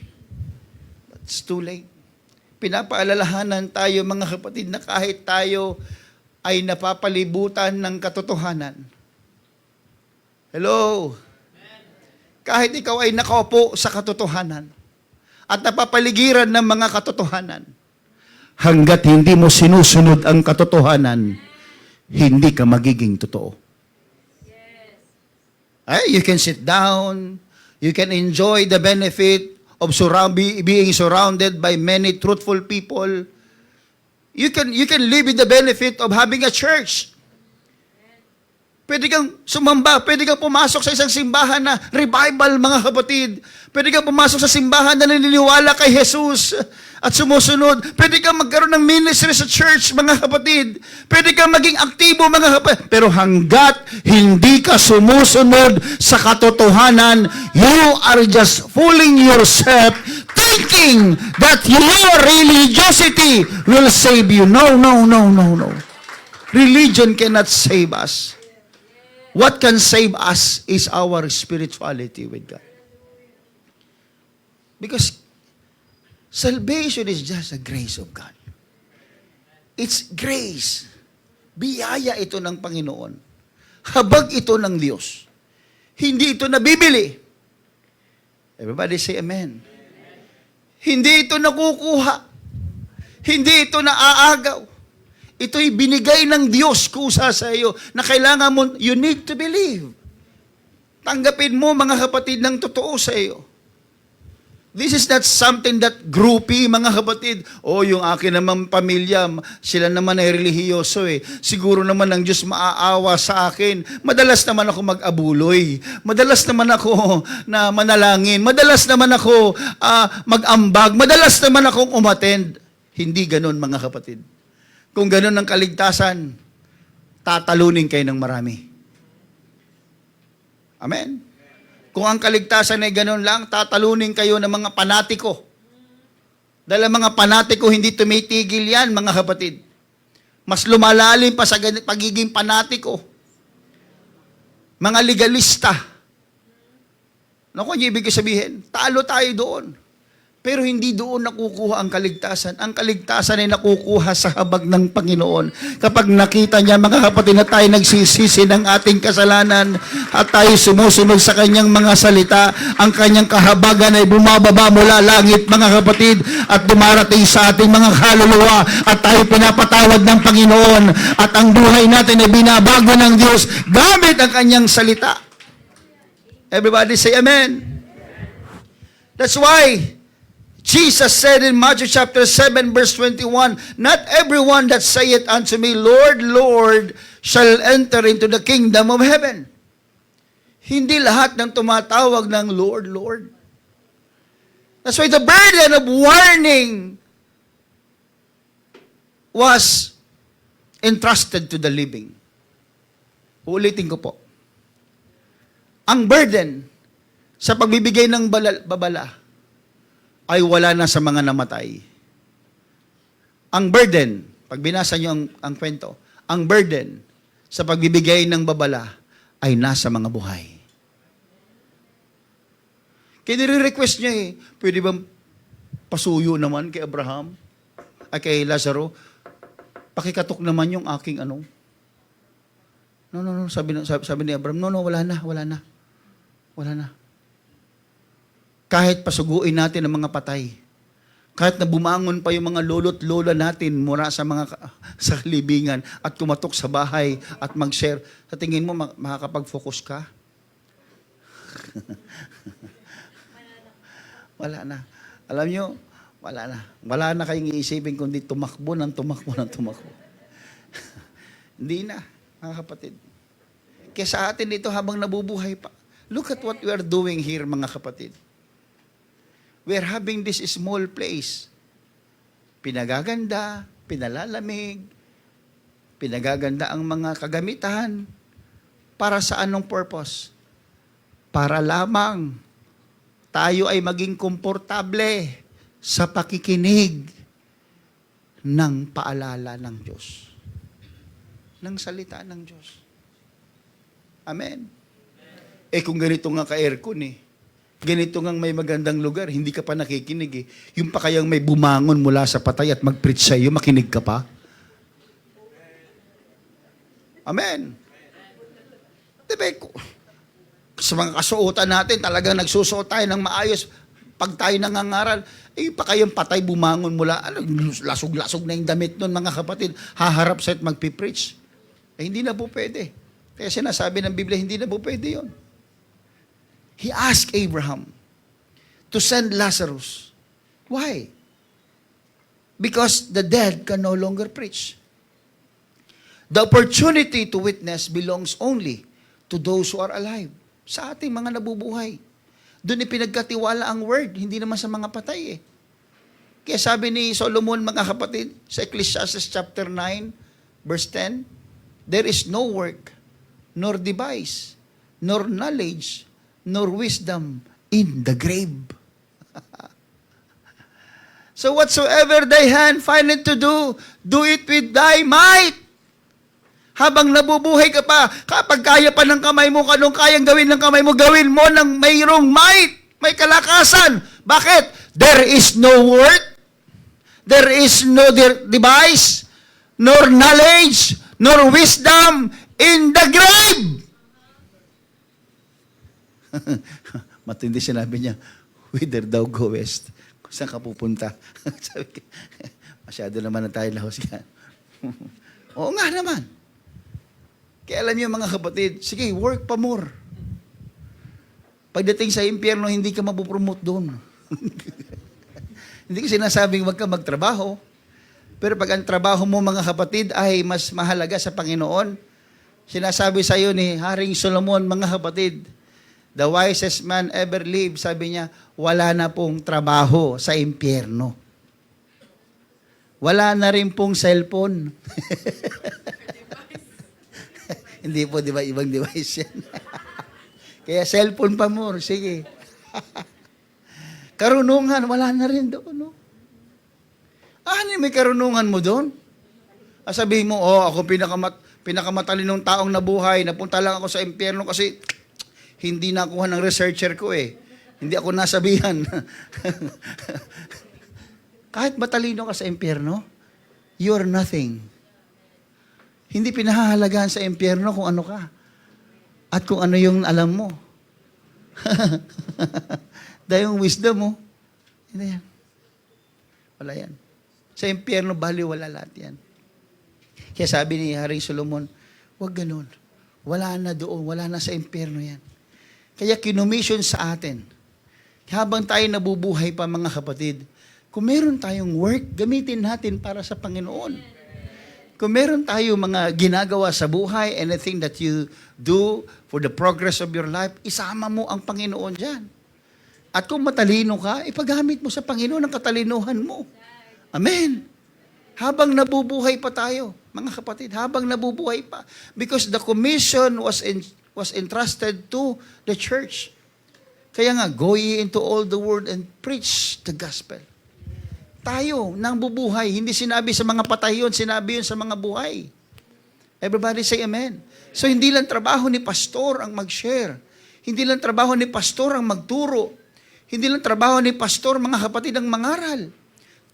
That's too late. Pinapaalalahanan tayo, mga kapatid, na kahit tayo ay napapalibutan ng katotohanan. Hello? Kahit ikaw ay nakaupo sa katotohanan at napapaligiran ng mga katotohanan, hanggat hindi mo sinusunod ang katotohanan, hindi ka magiging totoo. You can sit down, you can enjoy the benefit of being surrounded by many truthful people. You can live with the benefit of having a church. Pwede kang sumamba, pwede kang pumasok sa isang simbahan na revival, mga kapatid. Pwede kang pumasok sa simbahan na naniniwala kay Jesus at sumusunod. Pwede kang magkaroon ng ministry sa church, mga kapatid. Pwede kang maging aktibo, mga kapatid. Pero hanggat hindi ka sumusunod sa katotohanan, you are just fooling yourself thinking that your religiosity will save you. No, no, no, no, no. Religion cannot save us. What can save us is our spirituality with God. Because salvation is just a grace of God. It's grace. Biyaya ito ng Panginoon. Habag ito ng Diyos. Hindi ito nabibili. Everybody say amen. Hindi ito nakukuha. Hindi ito naaagaw. Ito'y binigay ng Diyos kusa sa iyo na kailangan mo, you need to believe. Tanggapin mo, mga kapatid, ng totoo sa iyo. This is not something that groupie, mga kapatid. Yung akin naman pamilya, sila naman ay relihiyoso Siguro naman ang Diyos maaawa sa akin. Madalas naman ako mag-abuloy. Madalas naman ako na manalangin. Madalas naman ako mag-ambag. Madalas naman akong umattend. Hindi ganon, mga kapatid. Kung ganon ang kaligtasan, tatalunin kayo ng marami. Amen? Kung ang kaligtasan ay ganon lang, tatalunin kayo ng mga panatiko. Dahil ang mga panatiko, hindi tumitigil yan, mga kapatid. Mas lumalalim pa sa pagiging panatiko. Mga legalista. Ano yung ibig sabihin? Talo tayo doon. Pero hindi doon nakukuha ang kaligtasan. Ang kaligtasan ay nakukuha sa habag ng Panginoon. Kapag nakita niya, mga kapatid, na tayo nagsisisi ng ating kasalanan at tayo sumusunod sa kanyang mga salita, ang kanyang kahabagan ay bumababa mula langit, mga kapatid, at dumarating sa ating mga kaluluwa at tayo pinapatawad ng Panginoon at ang buhay natin ay binabago ng Diyos gamit ang kanyang salita. Everybody say amen. That's why Jesus said in Matthew chapter 7, verse 21, not everyone that saith unto me, Lord, Lord, shall enter into the kingdom of heaven. Hindi lahat ng tumatawag ng Lord, Lord. That's why the burden of warning was entrusted to the living. Uulitin ko po. Ang burden sa pagbibigay ng babala ay wala na sa mga namatay. Ang burden, pag binasa niyo ang kwento, ang burden sa pagbibigay ng babala ay nasa mga buhay. Kaya nire-request niya pwede bang pasuyo naman kay Abraham, ay kay Lazaro, pakikatok naman yung aking ano. No, sabi ni Abraham, no, wala na. Kahit pasuguin natin ang mga patay, kahit na bumangon pa yung mga lolo't lola natin mula sa sa libingan at kumatok sa bahay at mag-share, sa tingin mo makakapag-focus ka? Wala na. Alam nyo, wala na. Wala na kayong iisipin kundi tumakbo. Hindi na, mga kapatid. Kaya sa atin dito habang nabubuhay pa, look at what we are doing here, mga kapatid. We are having this small place. Pinagaganda, pinalalamig, pinagaganda ang mga kagamitan. Para sa anong purpose? Para lamang tayo ay maging komportable sa pakikinig ng paalala ng Diyos. Ng salita ng Diyos. Amen. Kung ganito nga ka-aircon ganito nga may magandang lugar, hindi ka pa nakikinig Yung pa kayang may bumangon mula sa patay at mag-preach sa iyo, makinig ka pa? Amen. Diba, sa mga kasuotan natin, talagang nagsusuot tayo ng maayos. Pag tayo nangangaral, pa kayang patay bumangon mula, lasog-lasog na yung damit nun, mga kapatid, haharap sa at magpipreach. Hindi na po pwede. Kaya sinasabi ng Biblia, hindi na po pwede yun. He asked Abraham to send Lazarus. Why? Because the dead can no longer preach. The opportunity to witness belongs only to those who are alive. Sa ating mga nabubuhay. Doon ipinagkatiwala ang word, hindi naman sa mga patay Kaya sabi ni Solomon, mga kapatid, sa Ecclesiastes chapter 9, verse 10, there is no work, nor device, nor knowledge, nor wisdom in the grave. So whatsoever thy hand findeth to do it with thy might. Habang nabubuhay ka pa, kapag kaya pa ng kamay mo, anong kayang gawin ng kamay mo, gawin mo ng mayroong might, may kalakasan. Bakit? There is no work, there is no device, nor knowledge, nor wisdom in the grave. Matindi sinabi niya, whither thou goest, kung saan ka pupunta. Sabi ko, masyado naman na tayo lahos yan. Oo nga naman. Kaya alam niyo mga kapatid, sige, work pa more. Pagdating sa impyerno, hindi ka mapupromote doon. Hindi ko sinasabing wag ka magtrabaho. Pero pag ang trabaho mo mga kapatid ay mas mahalaga sa Panginoon, sinasabi sa iyo ni Haring Solomon, mga kapatid, the wisest man ever lived, sabi niya, wala na pong trabaho sa impyerno. Wala na rin pong cellphone. Hindi po, di ba, ibang device yan. Kaya cellphone pa mo, sige. Karunungan, wala na rin doon, no? Ano may karunungan mo doon? Sabihin mo, ako pinakamatalinong taong nabuhay, napunta lang ako sa impyerno kasi hindi nakuha ng researcher ko Hindi ako nasabihan. Kahit matalino ka sa impyerno, you're nothing. Hindi pinahahalagaan sa impyerno kung ano ka. At kung ano yung alam mo. Dahil yung wisdom mo, hindi yan. Wala yan. Sa impyerno, baliwala lahat yan. Kaya sabi ni Haring Solomon, huwag ganun. Wala na doon, wala na sa impyerno yan. Kaya kinumission sa atin, habang tayo nabubuhay pa mga kapatid, kung meron tayong work, gamitin natin para sa Panginoon. Kung meron tayo mga ginagawa sa buhay, anything that you do for the progress of your life, isama mo ang Panginoon dyan. At kung matalino ka, ipagamit mo sa Panginoon ang katalinuhan mo. Amen. Habang nabubuhay pa tayo. mga kapatid, habang nabubuhay pa. Because the commission was entrusted to the church. Kaya nga, go ye into all the world and preach the gospel. Tayo, nang bubuhay, hindi sinabi sa mga patay yun, sinabi yun sa mga buhay. Everybody say amen. So, hindi lang trabaho ni pastor ang mag-share. Hindi lang trabaho ni pastor ang magturo. Hindi lang trabaho ni pastor, mga kapatid, ang mangaral.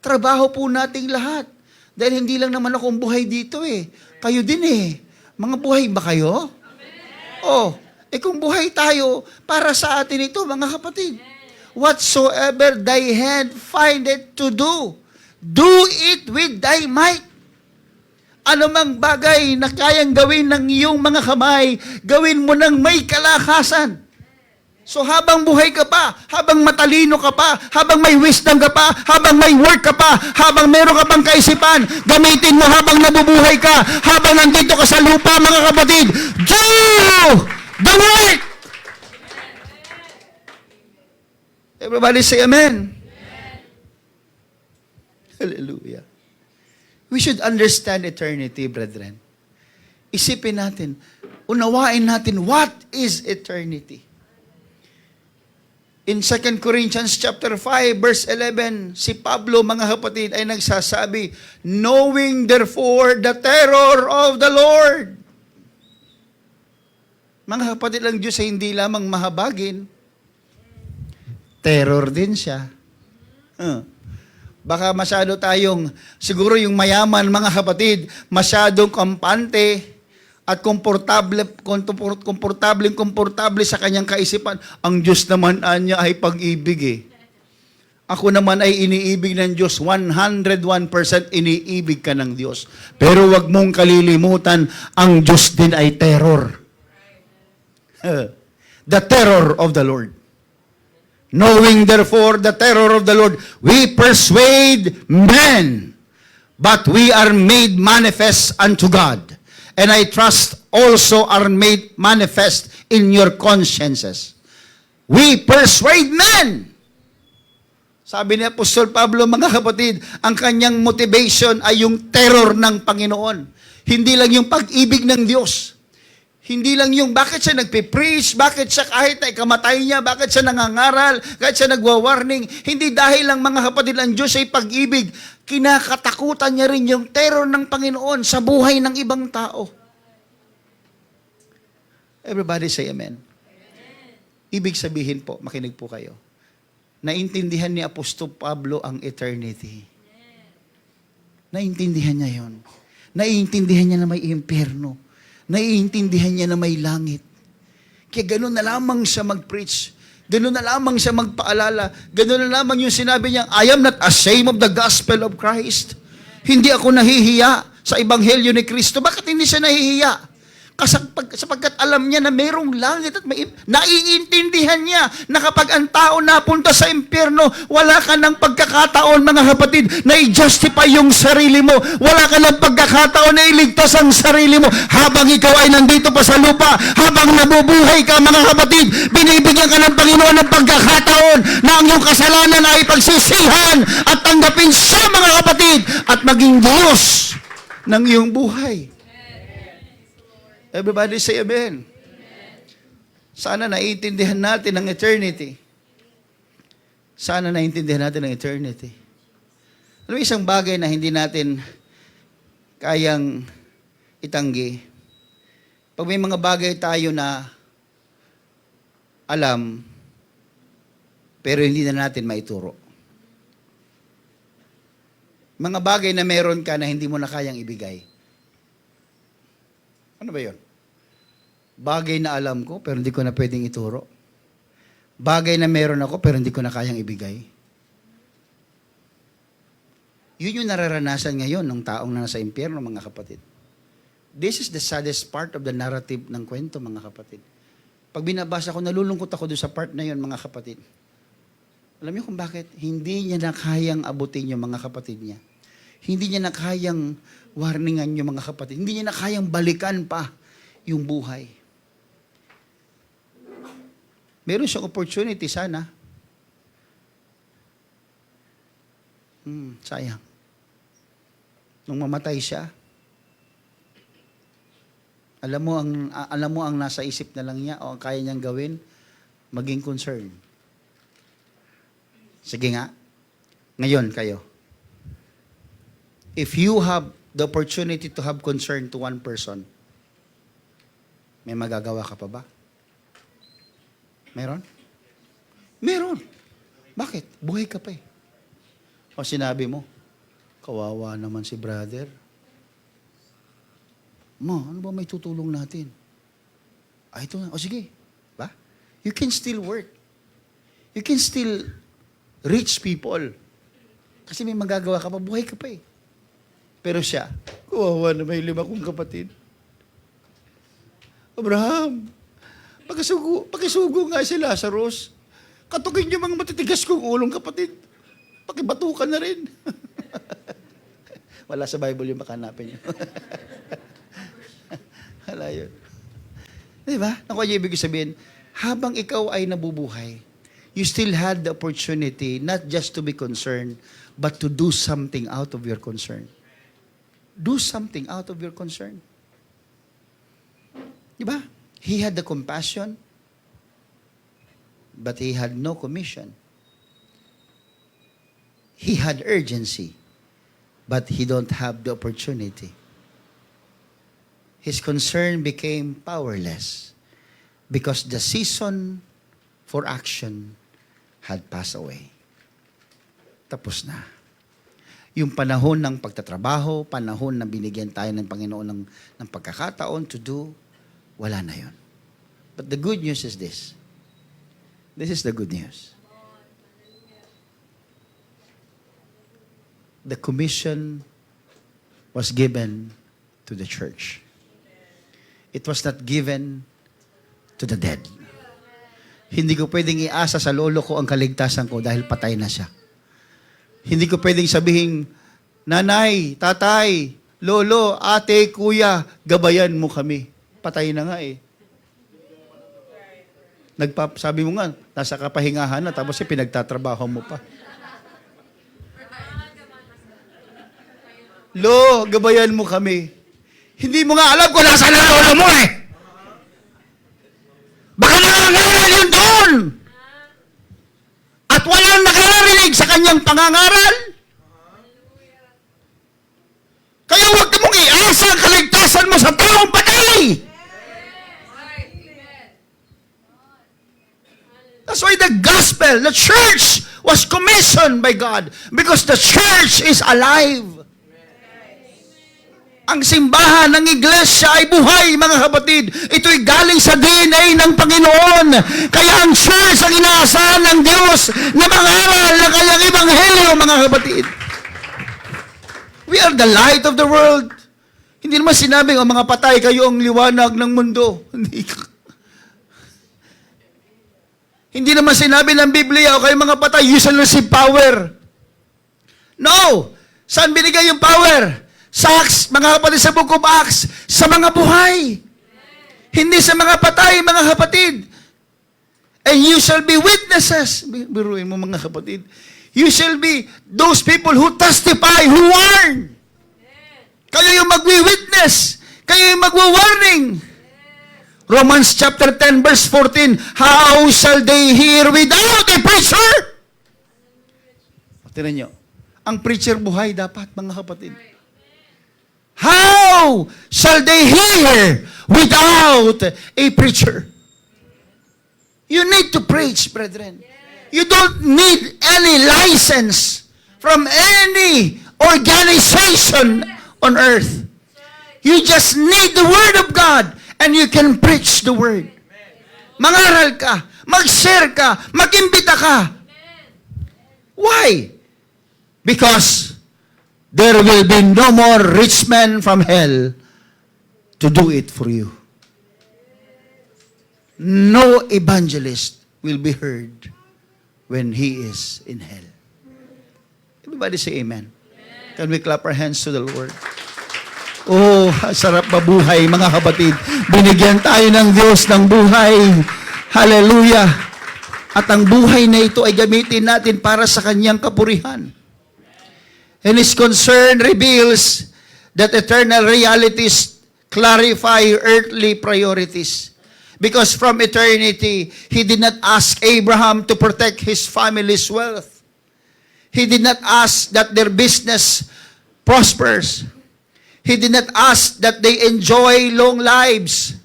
Trabaho po nating lahat. Dahil hindi lang naman akong buhay dito eh. Kayo din eh. Mga buhay ba kayo? Oh, kung buhay tayo, para sa atin ito, mga kapatid. Whatsoever thy hand findeth to do, do it with thy might. Ano mang bagay na kayang gawin ng iyong mga kamay, gawin mo ng may kalakasan. So habang buhay ka pa, habang matalino ka pa, habang may wisdom ka pa, habang may work ka pa, habang meron ka pang kaisipan, gamitin mo habang nabubuhay ka, habang nandito ka sa lupa, mga kapatid. Do the work! Everybody say amen. Hallelujah. We should understand eternity, brethren. Isipin natin, unawain natin, what is eternity? In 2 Corinthians chapter 5, verse 11, si Pablo, mga kapatid, ay nagsasabi, knowing therefore the terror of the Lord. Mga kapatid lang Diyos ay hindi lamang mahabagin, terror din siya. Baka masyado tayong, siguro yung mayaman, mga kapatid, masyadong kampante at komportable sa kanyang kaisipan. Ang Diyos naman niya ay pag-ibig eh. Ako naman ay iniibig ng Diyos. 101% iniibig ka ng Diyos. Pero wag mong kalilimutan, ang Diyos din ay terror. The terror of the Lord. Knowing therefore the terror of the Lord, we persuade men, but we are made manifest unto God. And I trust also are made manifest in your consciences. We persuade men. Sabi ni Apostol Pablo, mga kapatid, ang kanyang motivation ay yung terror ng Panginoon. Hindi lang yung pag-ibig ng Diyos. Hindi lang yung bakit siya nagpe-preach, bakit siya kahit ay kamatay niya, bakit siya nangangaral, kahit siya nagwa-warning. Hindi dahil lang, mga kapatid, ang Diyos ay pag-ibig. Kinakatakutan niya rin yung terror ng Panginoon sa buhay ng ibang tao. Everybody say amen. Ibig sabihin po, makinig po kayo, naintindihan ni Apostol Pablo ang eternity. Naintindihan niya yon. Naintindihan niya na may impyerno. Naiintindihan niya na may langit. Kaya gano'n na lamang siya mag-preach. Gano'n na lamang siya magpaalala. Gano'n na lamang yung sinabi niya, I am not ashamed of the gospel of Christ. Hindi ako nahihiya sa ebanghelyo ni Kristo. Bakit hindi siya nahihiya? Sapagkat alam niya na mayroong langit at naiintindihan niya na kapag ang tao napunta sa impyerno, wala ka ng pagkakataon, mga kapatid, na i-justify yung sarili mo. Wala ka ng pagkakataon na iligtas ang sarili mo habang ikaw ay nandito pa sa lupa, habang nabubuhay ka, mga kapatid. Binibigyan ka ng Panginoon ng pagkakataon na ang iyong kasalanan ay pagsisihan at tanggapin siya, mga kapatid, at maging Diyos ng iyong buhay. Everybody say amen. Sana naiintindihan natin ang eternity. Sana naiintindihan natin ang eternity. Alam mo, isang bagay na hindi natin kayang itanggi. Pag may mga bagay tayo na alam, pero hindi na natin maituro. Mga bagay na meron ka na hindi mo na kayang ibigay. Ano ba yun? Bagay na alam ko, pero hindi ko na pwedeng ituro. Bagay na meron ako, pero hindi ko na kayang ibigay. Yun yung nararanasan ngayon ng taong nasa impyerno, mga kapatid. This is the saddest part of the narrative ng kwento, mga kapatid. Pag binabasa ko, nalulungkot ako doon sa part na yun, mga kapatid. Alam niyo kung bakit? Hindi niya na kayang abutin yung mga kapatid niya. Hindi niya na kayang warningan yung mga kapatid. Hindi niya na kayang balikan pa yung buhay. Meron siyang opportunity sana. Sayang. Nung mamatay siya, Alam mo ang nasa isip na lang niya o ang kaya niyang gawin, maging concern. Sige nga. Ngayon kayo. If you have the opportunity to have concern to one person, may magagawa ka pa ba? Meron? Meron. Bakit? Buhay ka pa eh. O sinabi mo, kawawa naman si brother. Ma, ano ba may tutulong natin? Ito na. O sige. Ba? You can still work. You can still reach people. Kasi may magagawa ka pa, buhay ka pa eh. Pero siya, kawawa na may 5 kong kapatid. Abraham, pakisugo nga si Lazarus. Katukin niyo mga matitigas kong ulong kapatid. Pakibatukan na rin. Wala sa Bible yung makanapin niyo. Wala yun. Diba? Naku, ibig sabihin, habang ikaw ay nabubuhay, you still had the opportunity not just to be concerned, but to do something out of your concern. Do something out of your concern. Diba? He had the compassion, but he had no commission. He had urgency, but he don't have the opportunity. His concern became powerless because the season for action had passed away. Tapos na. Yung panahon ng pagtatrabaho, panahon na binigyan tayo ng Panginoon ng pagkakataon to do, wala na yun. But the good news is this. This is the good news. The commission was given to the church. It was not given to the dead. Hindi ko pwedeng iasa sa lolo ko ang kaligtasan ko dahil patay na siya. Hindi ko pwedeng sabihin, nanay, tatay, lolo, ate, kuya, gabayan mo kami. Patay na nga eh. Sabi mo nga, nasa kapahingahan na, tapos pinagtatrabaho mo pa. Lo, gabayan mo kami. Hindi mo nga alam kung nasaan ang lolo mo eh. Baka nangangaral yun doon. At walang nakarinig sa kanyang pangangaral. Kaya huwag ka mong iasa ang kaligtasan mo sa taong patay. That's why the gospel, the church, was commissioned by God because the church is alive. Ang simbahan ng iglesia ay buhay, mga kapatid. Ito'y galing sa DNA ng Panginoon. Kaya ang church ang inaasahan ng Diyos na mangaral ng kanyang ebanghelyo, mga kapatid. We are the light of the world. Hindi naman sinabing, mga patay, kayo ang liwanag ng mundo. Hindi naman sinabi ng Biblia, o kayo mga patay, you shall receive power. No! Saan binigay yung power? Sa Acts, mga kapatid, sa Book of Acts, sa mga buhay. Hindi sa mga patay, mga kapatid. And you shall be witnesses. Biruin mo, mga kapatid. You shall be those people who testify, who warn. Kayo yung magwi-witness. Kayo yung magwa-warning. Romans chapter 10, verse 14, how shall they hear without a preacher? Tingnan nyo. Ang preacher buhay dapat, mga kapatid. How shall they hear without a preacher? You need to preach, brethren. You don't need any license from any organization on earth. You just need the Word of God and you can preach the Word. Mangaral ka, mag-share ka, mag-imbita ka. Why? Because there will be no more rich men from hell to do it for you. No evangelist will be heard when he is in hell. Everybody say amen. Can we clap our hands to the Lord? Oh, sarap mabuhay, mga kapatid. Binigyan tayo ng Diyos ng buhay. Hallelujah. At ang buhay na ito ay gamitin natin para sa kanyang kapurihan. And His concern reveals that eternal realities clarify earthly priorities. Because from eternity, He did not ask Abraham to protect his family's wealth. He did not ask that their business prospers. He did not ask that they enjoy long lives.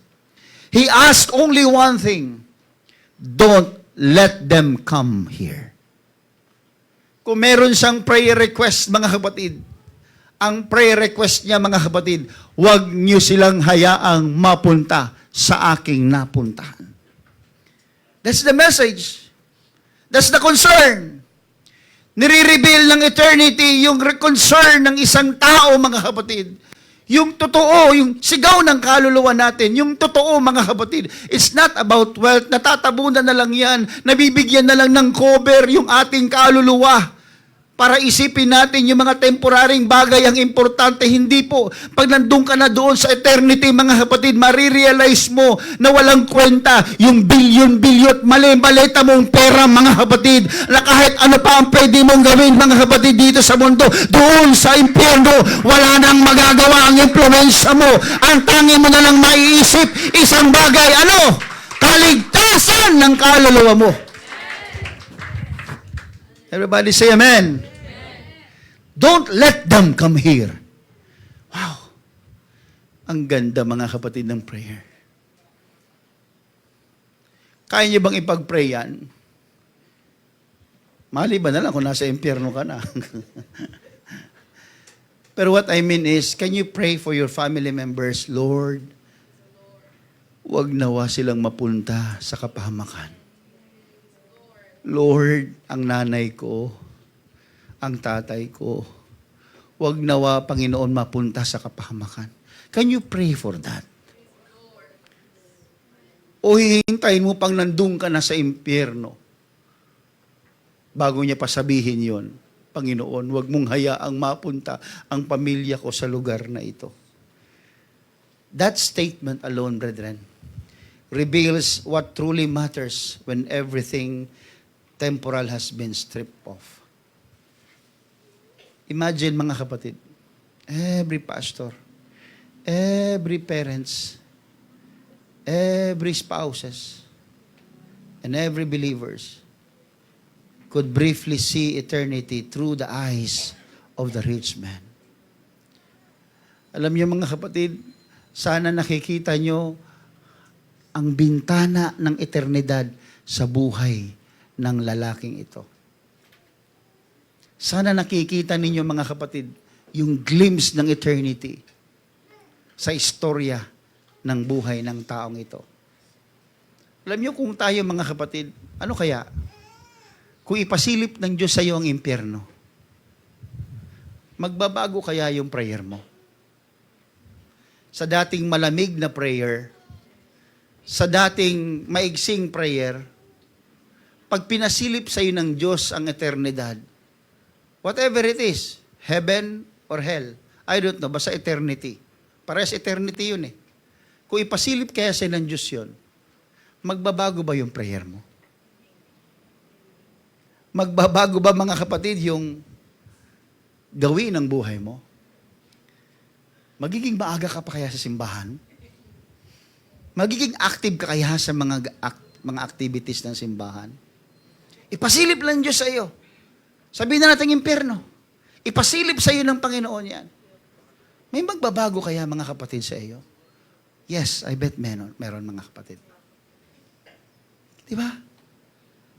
He asked only one thing: don't let them come here. Kung meron siyang prayer request, mga kapatid, ang prayer request niya, mga kapatid, huwag niyo silang hayaang mapunta sa aking napuntahan. That's the message. That's the concern. Nire-reveal ng eternity yung concern ng isang tao, mga kapatid. Yung totoo, yung sigaw ng kaluluwa natin, yung totoo, mga kapatid. It's not about wealth. Natatabunan na lang yan. Nabibigyan na lang ng cover yung ating kaluluwa. Para isipin natin yung mga temporaring bagay ang importante. Hindi po. Pag nandun ka na doon sa eternity, mga kapatid, marirealize mo na walang kwenta yung bilyon-bilyot, mali-maleta mong pera, mga kapatid, na kahit ano pa ang pwede mong gawin, mga kapatid, dito sa mundo, doon sa impyerno, wala nang magagawa ang impluensya mo. Ang tangi mo na lang maiisip, isang bagay, ano? Kaligtasan ng kaluluwa mo. Everybody say amen. Don't let them come here. Wow. Ang ganda, mga kapatid, ng prayer. Kaya niyo bang ipag-pray yan? Maliban na lang kung nasa impyerno ka na. Pero what I mean is, can you pray for your family members? Lord, huwag nawa silang mapunta sa kapahamakan. Lord, ang nanay ko, ang tatay ko, huwag nawa, Panginoon, mapunta sa kapahamakan. Can you pray for that? O hihintayin mo pang nandun ka na sa impyerno bago niya pasabihin yon, Panginoon, huwag mong hayaang mapunta ang pamilya ko sa lugar na ito. That statement alone, brethren, reveals what truly matters when everything temporal has been stripped off. Imagine, mga kapatid, every pastor, every parents, every spouses, and every believers could briefly see eternity through the eyes of the rich man. Alam niyo, mga kapatid, sana nakikita niyo ang bintana ng eternidad sa buhay ng lalaking ito. Sana nakikita ninyo, mga kapatid, yung glimpse ng eternity sa istorya ng buhay ng taong ito. Alam niyo, kung tayo, mga kapatid, ano kaya? Kung ipasilip ng Diyos sa iyo ang impyerno, magbabago kaya yung prayer mo? Sa dating malamig na prayer, sa dating maigsing prayer, pag pinasilip sa iyo ng Diyos ang eternidad, whatever it is, heaven or hell, I don't know, basta eternity. Parehas eternity yun eh. Kung ipasilip kaya sa ng Diyos yun, magbabago ba yung prayer mo? Magbabago ba, mga kapatid, yung gawin ng buhay mo? Magiging maaga ka pa kaya sa simbahan? Magiging active ka kaya sa mga activities ng simbahan? Ipasilip lang Diyos sa iyo. Sabihin na natin impyerno. Ipasilip sa iyo ng Panginoon yan. May magbabago kaya, mga kapatid, sa iyo? Yes, I bet meron, mga kapatid. Diba?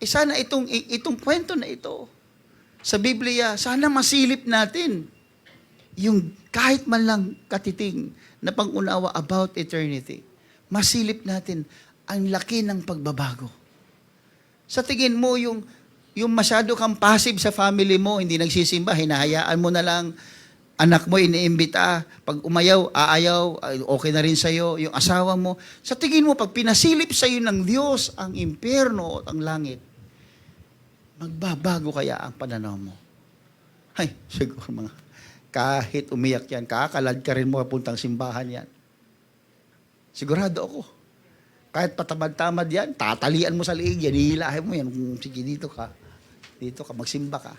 Sana itong kwento na ito sa Biblia, sana masilip natin yung kahit man lang katiting na pang-unawa about eternity. Masilip natin ang laki ng pagbabago. Sa tingin mo, yung masyado kang passive sa family mo, hindi nagsisimba, hinahayaan mo na lang, anak mo iniimbita, pag umayaw, aayaw, okay na rin sa'yo, yung asawa mo. Sa tingin mo, pag pinasilip sa'yo ng Diyos ang impyerno at ang langit, magbabago kaya ang pananaw mo? Ay, siguro kahit umiyak yan, kakalad ka rin mo papuntang simbahan yan. Sigurado ako. Kahit patamad-tamad yan, tatalian mo sa liig yan, hihilahin mo yan. Sige, dito ka, magsimba ka.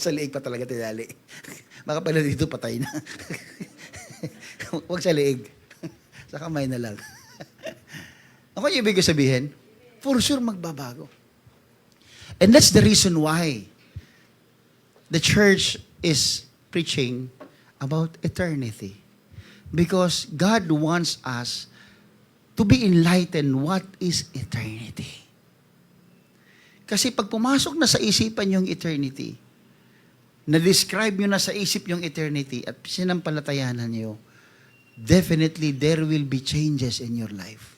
Sa liig pa talaga tinali. Baka pala dito patay na. Huwag sa leeg. Sa kamay na lang. Ako yung ibig ko sabihin, for sure magbabago. And that's the reason why the church is preaching about eternity. Because God wants us to be enlightened what is eternity. Kasi pag pumasok na sa isipan yung eternity, na-describe nyo na sa isip yung eternity at sinampalatayanan nyo, definitely there will be changes in your life.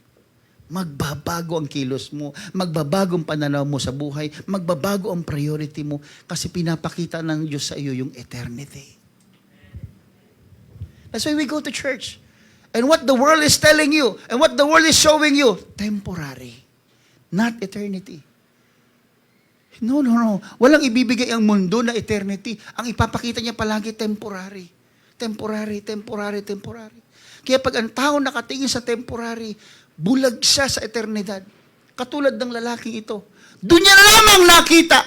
Magbabago ang kilos mo, magbabago ang pananaw mo sa buhay, magbabago ang priority mo kasi pinapakita ng Diyos sa iyo yung eternity. That's why we go to church. And what the world is telling you, and what the world is showing you, temporary, not eternity. No. Walang ibibigay ang mundo na eternity. Ang ipapakita niya palagi temporary. Temporary. Kaya pag ang tao nakatingin sa temporary, bulag siya sa eternidad. Katulad ng lalaking ito. Doon niya na lamang nakita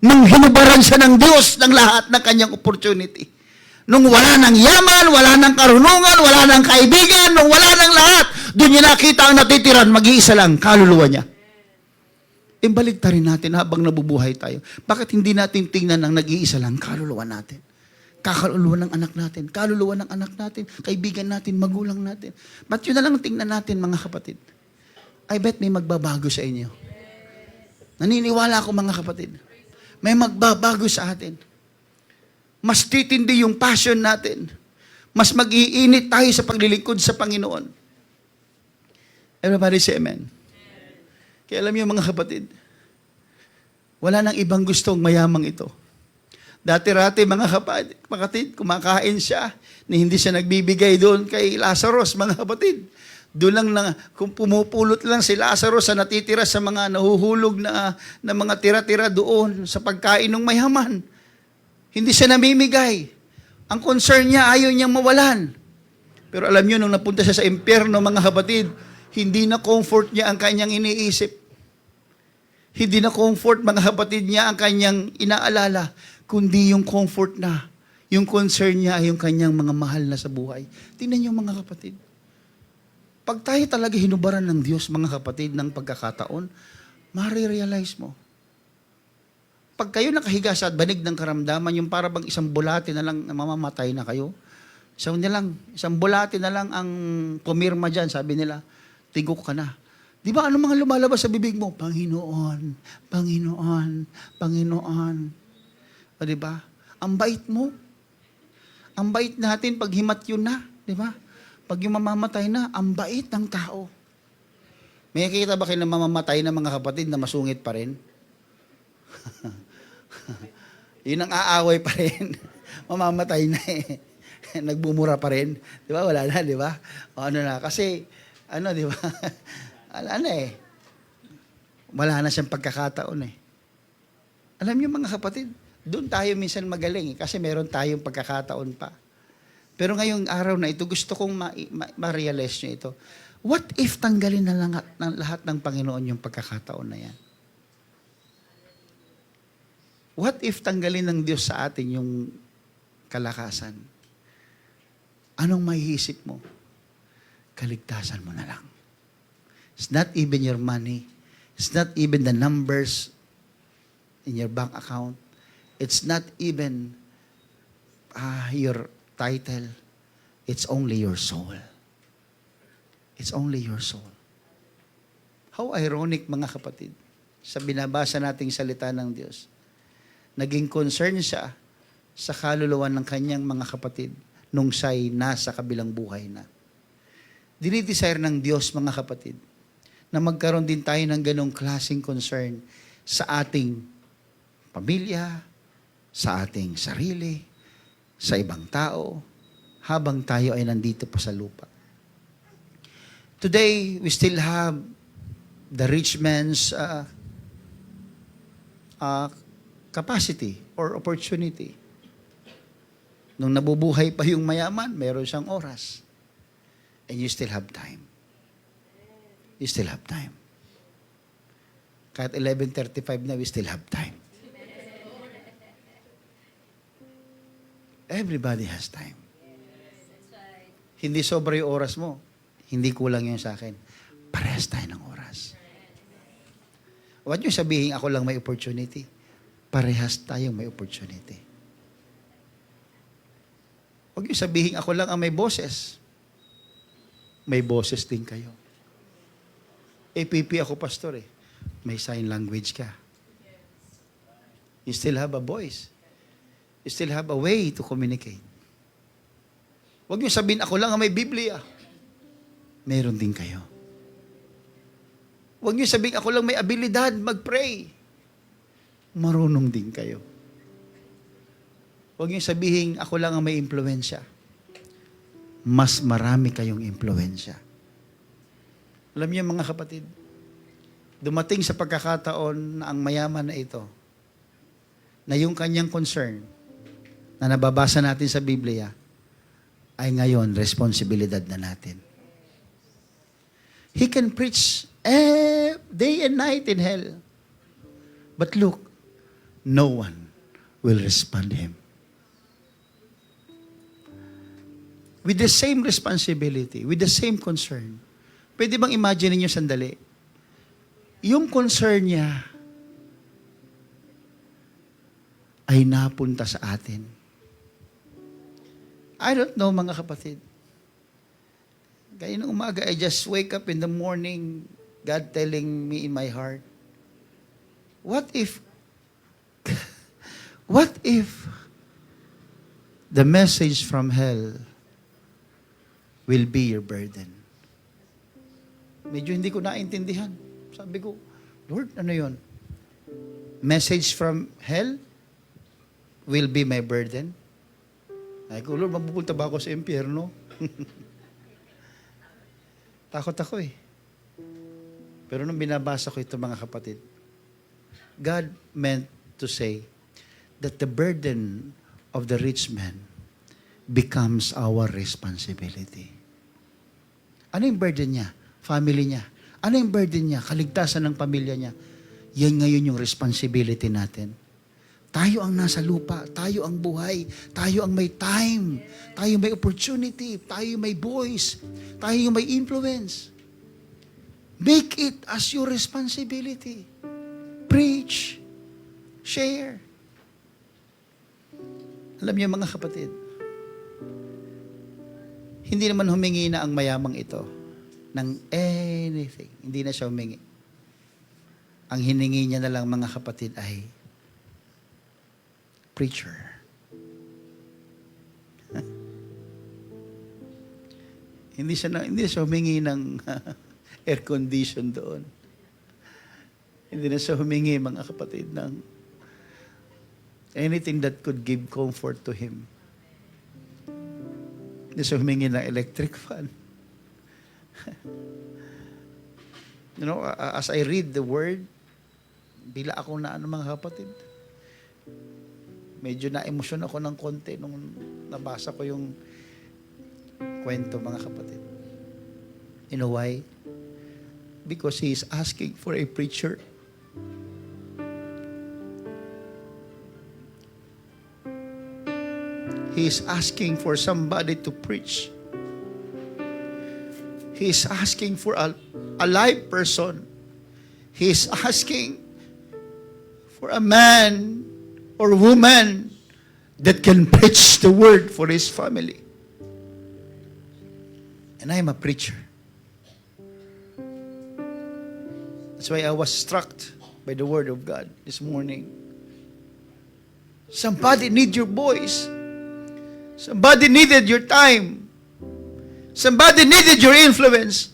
nang hinubaran siya ng Diyos ng lahat ng kanyang opportunity. Nung wala ng yaman, wala ng karunungan, wala ng kaibigan, nung wala ng lahat, doon niya nakita ang natitiran, mag-iisa lang, kaluluwa niya. Ibaligtarin natin habang nabubuhay tayo. Bakit hindi natin tingnan ang nag-iisa lang, kaluluwa natin? Kakaluluwa ng anak natin, kaluluwa ng anak natin, kaibigan natin, magulang natin. Ba't yun na lang tingnan natin, mga kapatid? I bet may magbabago sa inyo. Naniniwala ako, mga kapatid. May magbabago sa atin. Mas titindi yung passion natin. Mas mag-iinit tayo sa paglilingkod sa Panginoon. Everybody say amen. Kaya alam niyo, mga kapatid, wala nang ibang gustong mayamang ito. Dati-rati, mga kapatid, kumakain siya, na hindi siya nagbibigay doon kay Lazarus, mga kapatid. Doon lang kung pumupulot lang si Lazarus sa natitira sa mga nahuhulog na mga tira-tira doon sa pagkain ng mayaman. Hindi siya namimigay. Ang concern niya, ayaw niyang mawalan. Pero alam niyo, nung napunta siya sa impyerno, mga kapatid, hindi na comfort niya ang kanyang iniisip. Hindi na comfort, mga kapatid niya, ang kanyang inaalala, kundi yung comfort na, yung concern niya ay yung kanyang mga mahal na sa buhay. Tingnan niyo, mga kapatid. Pag tayo talaga hinubaran ng Diyos, mga kapatid, ng pagkakataon, marirealize mo. Pag kayo nakahiga sa banig ng karamdaman, yung para bang isang bulate na lang na mamamatay na kayo, isang bulate na lang ang pumirma dyan, sabi nila, tigok ka na. Di ba, ano mga lumalabas sa bibig mo? Panginoon, Panginoon, Panginoon. O di ba? Ang bait mo. Ang bait natin pag himat yun na. Di ba? Pag yung mamamatay na, ang bait ng tao. May nakikita ba kayo na mamamatay na mga kapatid na masungit pa rin? Yun ang aaway pa rin. Mamamatay na eh. Nagbumura pa rin. Di ba? Wala na, di ba? O ano na. Kasi, di ba? Wala na eh. Wala na siyang pagkakataon eh. Alam niyo, mga kapatid, doon tayo minsan magaling eh, kasi meron tayong pagkakataon pa. Pero ngayong araw na ito, gusto kong ma-realize nyo ito. What if tanggalin na lang ng lahat ng Panginoon yung pagkakataon na yan? What if tanggalin ng Diyos sa atin yung kalakasan? Anong maiisip mo? Kaligtasan mo na lang. It's not even your money. It's not even the numbers in your bank account. It's not even your title. It's only your soul. It's only your soul. How ironic, mga kapatid, sa binabasa nating salita ng Diyos. Naging concern siya sa kaluluwa ng kanyang mga kapatid nung siya'y nasa kabilang buhay na. Dinidesire ng Diyos, mga kapatid, na magkaroon din tayo ng ganong klaseng concern sa ating pamilya, sa ating sarili, sa ibang tao, habang tayo ay nandito pa sa lupa. Today, we still have the rich man's capacity or opportunity. Nung nabubuhay pa yung mayaman, meron siyang oras. And you still have time. You still have time. Kahit 11:35 na, we still have time. Everybody has time. Hindi sobra yung oras mo. Hindi kulang yun sa akin. Parehas tayo ng oras. Huwag niyo sabihin, ako lang may opportunity. Parehas tayong may opportunity. Huwag niyo sabihin, ako lang ang may boses. May boses din kayo. APP ako, pastor eh. May sign language ka. You still have a voice. You still have a way to communicate. Huwag niyo sabihin, ako lang ang may Biblia. Meron din kayo. Huwag niyo sabihin, ako lang may abilidad mag-pray. Marunong din kayo. Huwag niyo sabihin, ako lang ang may impluensya. Mas marami kayong impluensya. Alam niyo mga kapatid, dumating sa pagkakataon na ang mayaman na ito, na yung kanyang concern, na nababasa natin sa Biblia, ay ngayon, responsibilidad na natin. He can preach day and night in hell. But look, no one will respond him. With the same responsibility, with the same concern. Pwede bang imagine niyo sandali? Yung concern niya ay napunta sa atin. I don't know, mga kapatid. Kaya nung umaga, I just wake up in the morning, God telling me in my heart, what if the message from hell will be your burden? Medyo hindi ko naintindihan. Sabi ko, Lord, ano yun? Message from hell will be my burden? Ay ko, Lord, mapupunta ba ako sa impyerno? Takot ako eh. Pero nung binabasa ko ito, mga kapatid, God meant to say that the burden of the rich man becomes our responsibility. Ano yung burden niya? Family niya. Ano yung burden niya? Kaligtasan ng pamilya niya. Yan ngayon yung responsibility natin. Tayo ang nasa lupa, tayo ang buhay, tayo ang may time, tayo may opportunity, tayo may voice, tayo may influence. Make it as your responsibility. Preach. Share. Alam niyo mga kapatid, hindi naman humingi na ang mayamang ito ng anything. Hindi na siya humingi. Ang hiningi niya na lang, mga kapatid, ay preacher. Hindi siya humingi ng air condition doon. Hindi na siya humingi, mga kapatid, ng anything that could give comfort to him. Hindi siya humingi ng electric fan. You know, as I read the word, bila ako na mga kapatid, medyo na-emosyon ako ng konti nung nabasa ko yung kwento, mga kapatid. You know why? Because he is asking for a preacher. He is asking for somebody to preach. He is asking for a live person. He is asking for a man or woman that can preach the word for his family. And I am a preacher. That's why I was struck by the word of God this morning. Somebody need your voice. Somebody needed your time. Somebody needed your influence.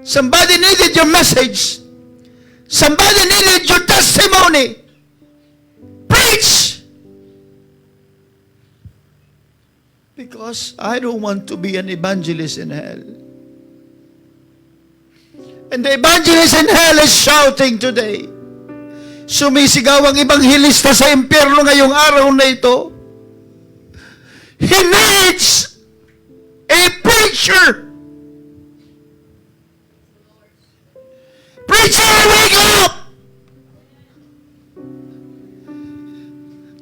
Somebody needed your message. Somebody needed your testimony. Preach! Because I don't want to be an evangelist in hell. And the evangelist in hell is shouting today. Sumisigaw ang ebanghelista sa impyerno ngayong araw na ito. He needs a preacher. Preacher, wake up!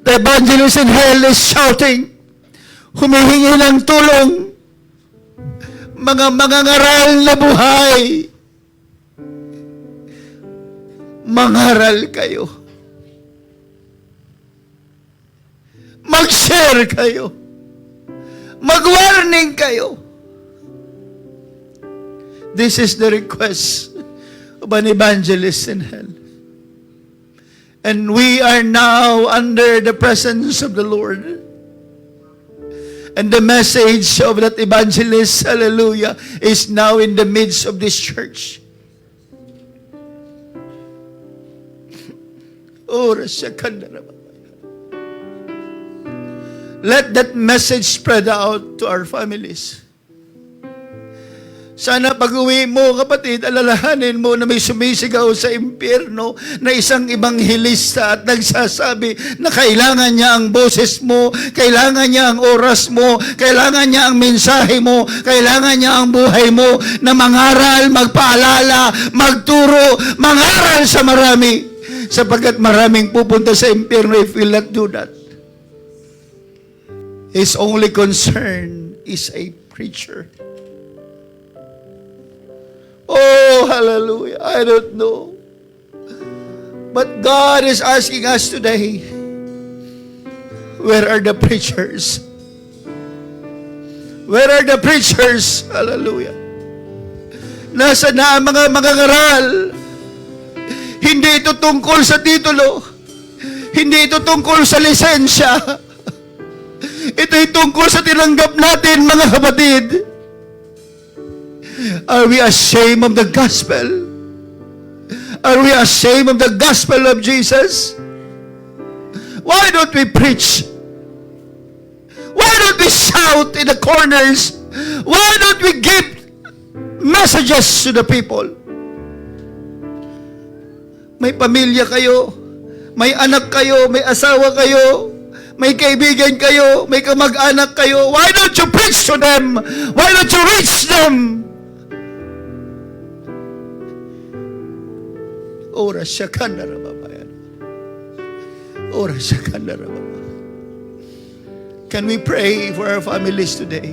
The evangelist in hell is shouting, humihingi ng tulong mga mangangaral na buhay. Mangaral kayo. Mag-share kayo. Mag-warning kayo. This is the request of an evangelist in hell. And we are now under the presence of the Lord. And the message of that evangelist, hallelujah, is now in the midst of this church. Let that message spread out to our families. Sana pag-uwi mo, kapatid, alalahanin mo na may sumisigaw sa impyerno na isang ibanghilista at nagsasabi na kailangan niya ang boses mo, kailangan niya ang oras mo, kailangan niya ang mensahe mo, kailangan niya ang buhay mo na mangaral, magpaalala, magturo, mangaral sa marami. Sapagkat maraming pupunta sa impyerno if will not do that. His only concern is a preacher. Oh, hallelujah. I don't know. But God is asking us today, where are the preachers? Where are the preachers? Hallelujah. Nasa na ang mga mangangaral? Hindi ito tungkol sa titulo. Hindi ito tungkol sa lisensya. Ito'y tungkol sa tinanggap natin, mga kapatid. Are we ashamed of the gospel? Are we ashamed of the gospel of Jesus? Why don't we preach? Why don't we shout in the corners? Why don't we give messages to the people? May pamilya kayo, may anak kayo, may asawa kayo, may kaibigan kayo, may kamag-anak kayo. Why don't you preach to them? Why don't you reach them? Ora siya kandara babayan. Ora siya kandara babayan. Can we pray for our families today?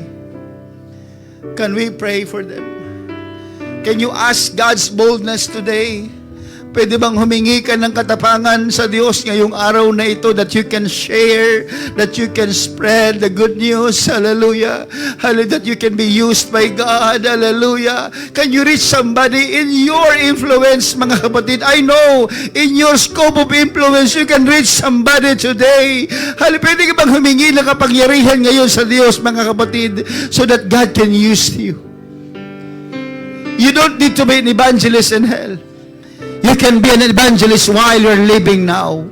Can we pray for them? Can you ask God's boldness today? Pwede bang humingi ka ng katapangan sa Diyos ngayong araw na ito that you can share, that you can spread the good news, hallelujah, hallelujah, that you can be used by God, hallelujah. Can you reach somebody in your influence, mga kapatid? I know, in your scope of influence, you can reach somebody today. Hallelujah, pwede ka bang humingi ng kapangyarihan ngayon sa Diyos, mga kapatid, so that God can use you? You don't need to be an evangelist in hell. You can be an evangelist while you're living now.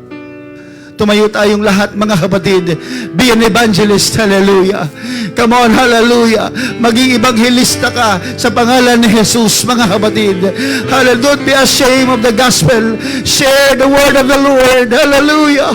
Tumayo tayong lahat, mga kapatid. Be an evangelist, hallelujah. Come on, hallelujah. Maging ebanghilista ka sa pangalan ni Jesus, mga kapatid. Hallelujah. Don't be ashamed of the gospel. Share the word of the Lord. Hallelujah.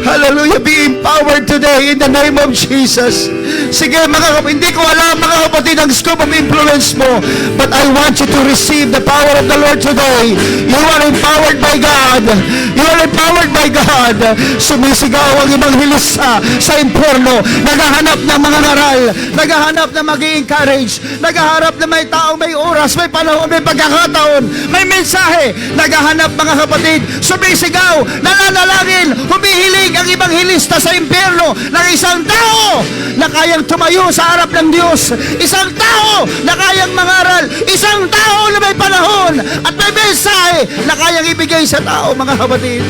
Hallelujah. Be empowered today in the name of Jesus. Sige, mga kapatid, hindi ko alam, mga kapatid, ang scope of influence mo, but I want you to receive the power of the Lord today. You are empowered by God. You are empowered by God. Sumisigaw ang ebanghilista sa impyerno, naghahanap ng mga ngaral, naghahanap na mag-i-encourage, naghahanap na may taong may oras, may panahon, may pagkakataon, may mensahe, naghahanap, mga kapatid, sumisigaw, nananalangin, humihiling ang ebanghilista sa impyerno ng isang tao na kayang tumayo sa harap ng Diyos, isang tao na kayang mangaral, isang tao na may panahon at may mensahe na kayang ibigay sa tao, mga kapatid.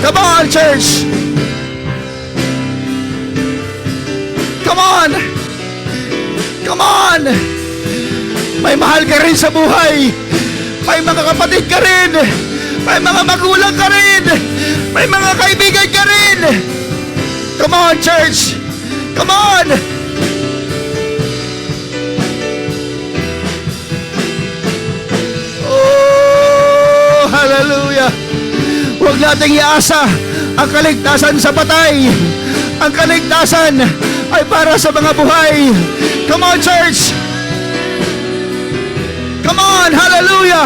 Come on, church. Come on. Come on. May mahal ka rin sa buhay. May mga kapatid ka rin. May mga magulang ka rin. May mga kaibigan ka rin. Come on, church. Come on. Oh, hallelujah. Huwag nating iasa ang kaligtasan sa patay. Ang kaligtasan ay para sa mga buhay. Come on, church. Come on, hallelujah.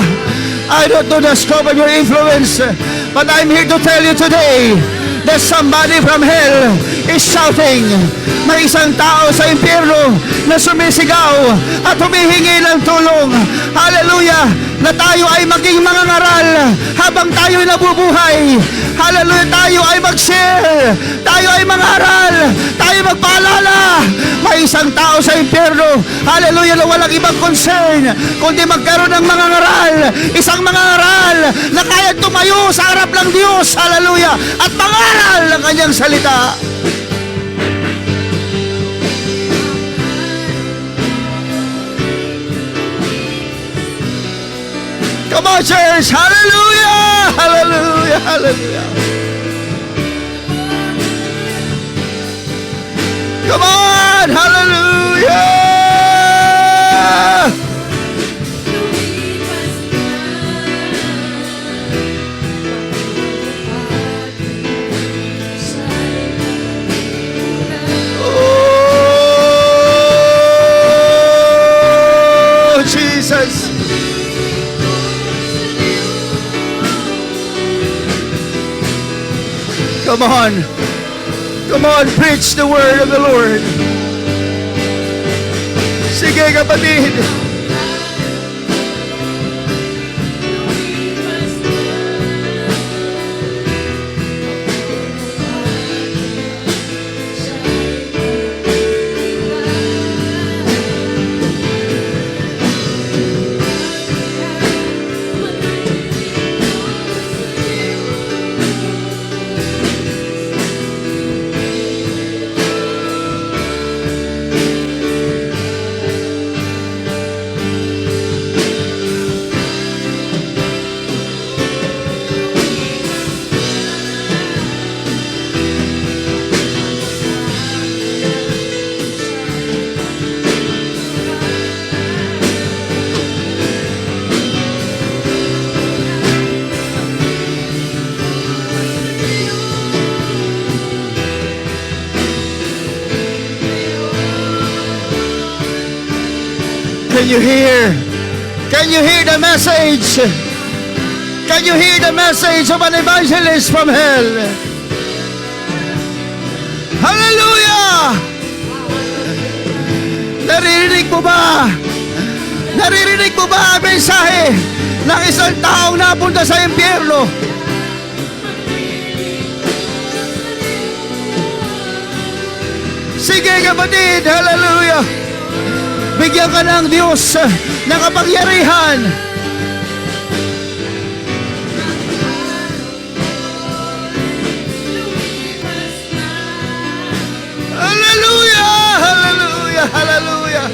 I don't know the scope of your influence, but I'm here to tell you today that somebody from hell is shouting May isang tao sa impyerno na sumisigaw at humihingi ng tulong. Hallelujah! Na tayo ay maging mga ngaral habang tayo nabubuhay. Hallelujah! Tayo ay mag-share. Tayo ay mangaral. Tayo magpaalala. May isang tao sa impyerno, hallelujah, na walang ibang concern kundi magkaroon ng mga ngaral. Isang mga ngaral na kaya tumayo sa harap ng Diyos, hallelujah, at mangaral ng kanyang salita. Come on, church! Hallelujah! Hallelujah! Hallelujah! Come on! Hallelujah! Oh, Jesus! Come on. Come on, preach the word of the Lord. Sige, kapatid. Can you hear? Can you hear the message? Can you hear the message of an evangelist from hell? Hallelujah! Naririnig mo ba? Naririnig mo ba ang mensahe ng isang taong napunta sa impyerno? Sige, kapatid, hallelujah! Bigyan ka ng Diyos ng kapangyarihan. Hallelujah! Hallelujah! Hallelujah!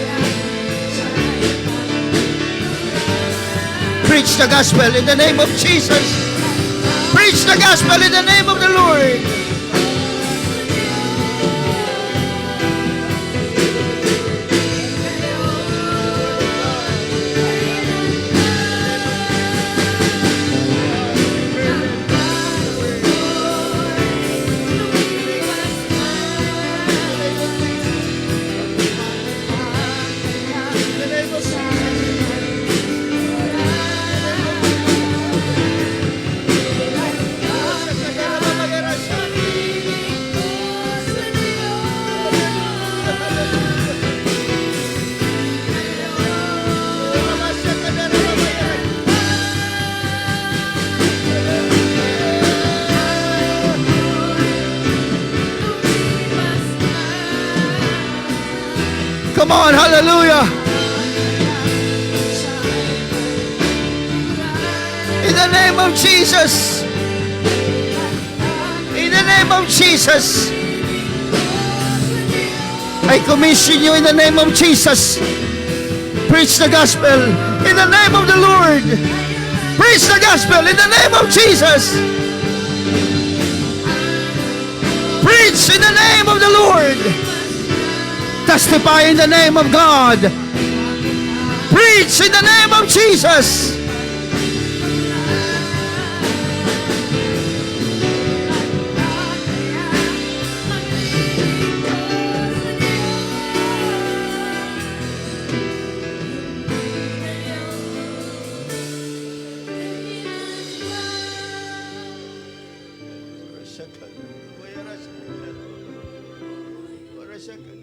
Preach the gospel in the name of Jesus. Preach the gospel in the name of the Lord. Come on, hallelujah. In the name of Jesus. In the name of Jesus. I commission you in the name of Jesus. Preach the gospel in the name of the Lord. Preach the gospel in the name of Jesus. Preach in the name of the Lord. Testify in the name of God. Preach in the name of Jesus. Second.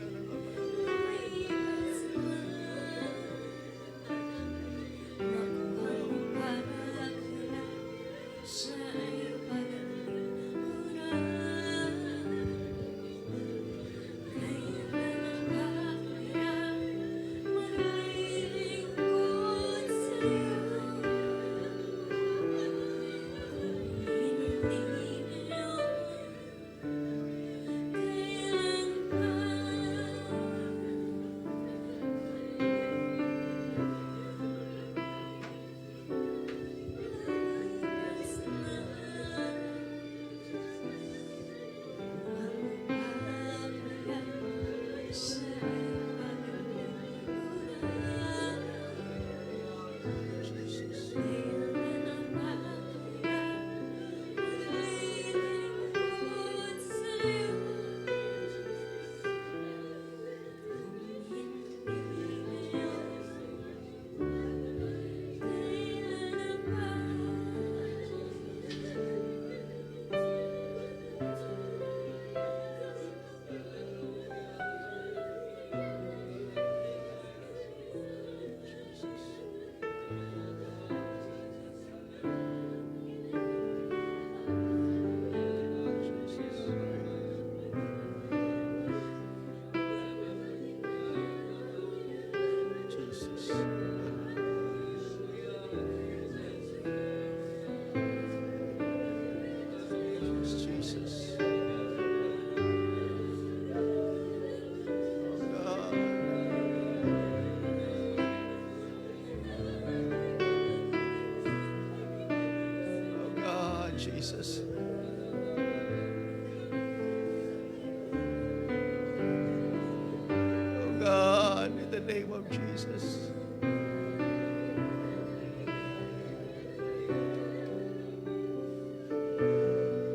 Jesus. Oh God, in the name of Jesus.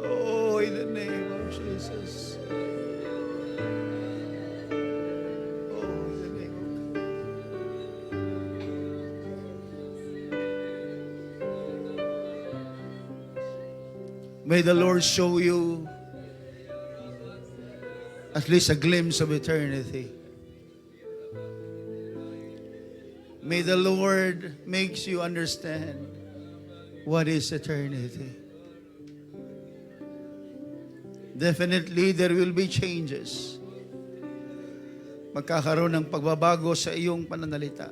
Oh, in the name of Jesus. Oh, in the name of May the Lord show you at least a glimpse of eternity. May the Lord makes you understand what is eternity. Definitely, there will be changes. Magkakaroon ng pagbabago sa iyong pananalita.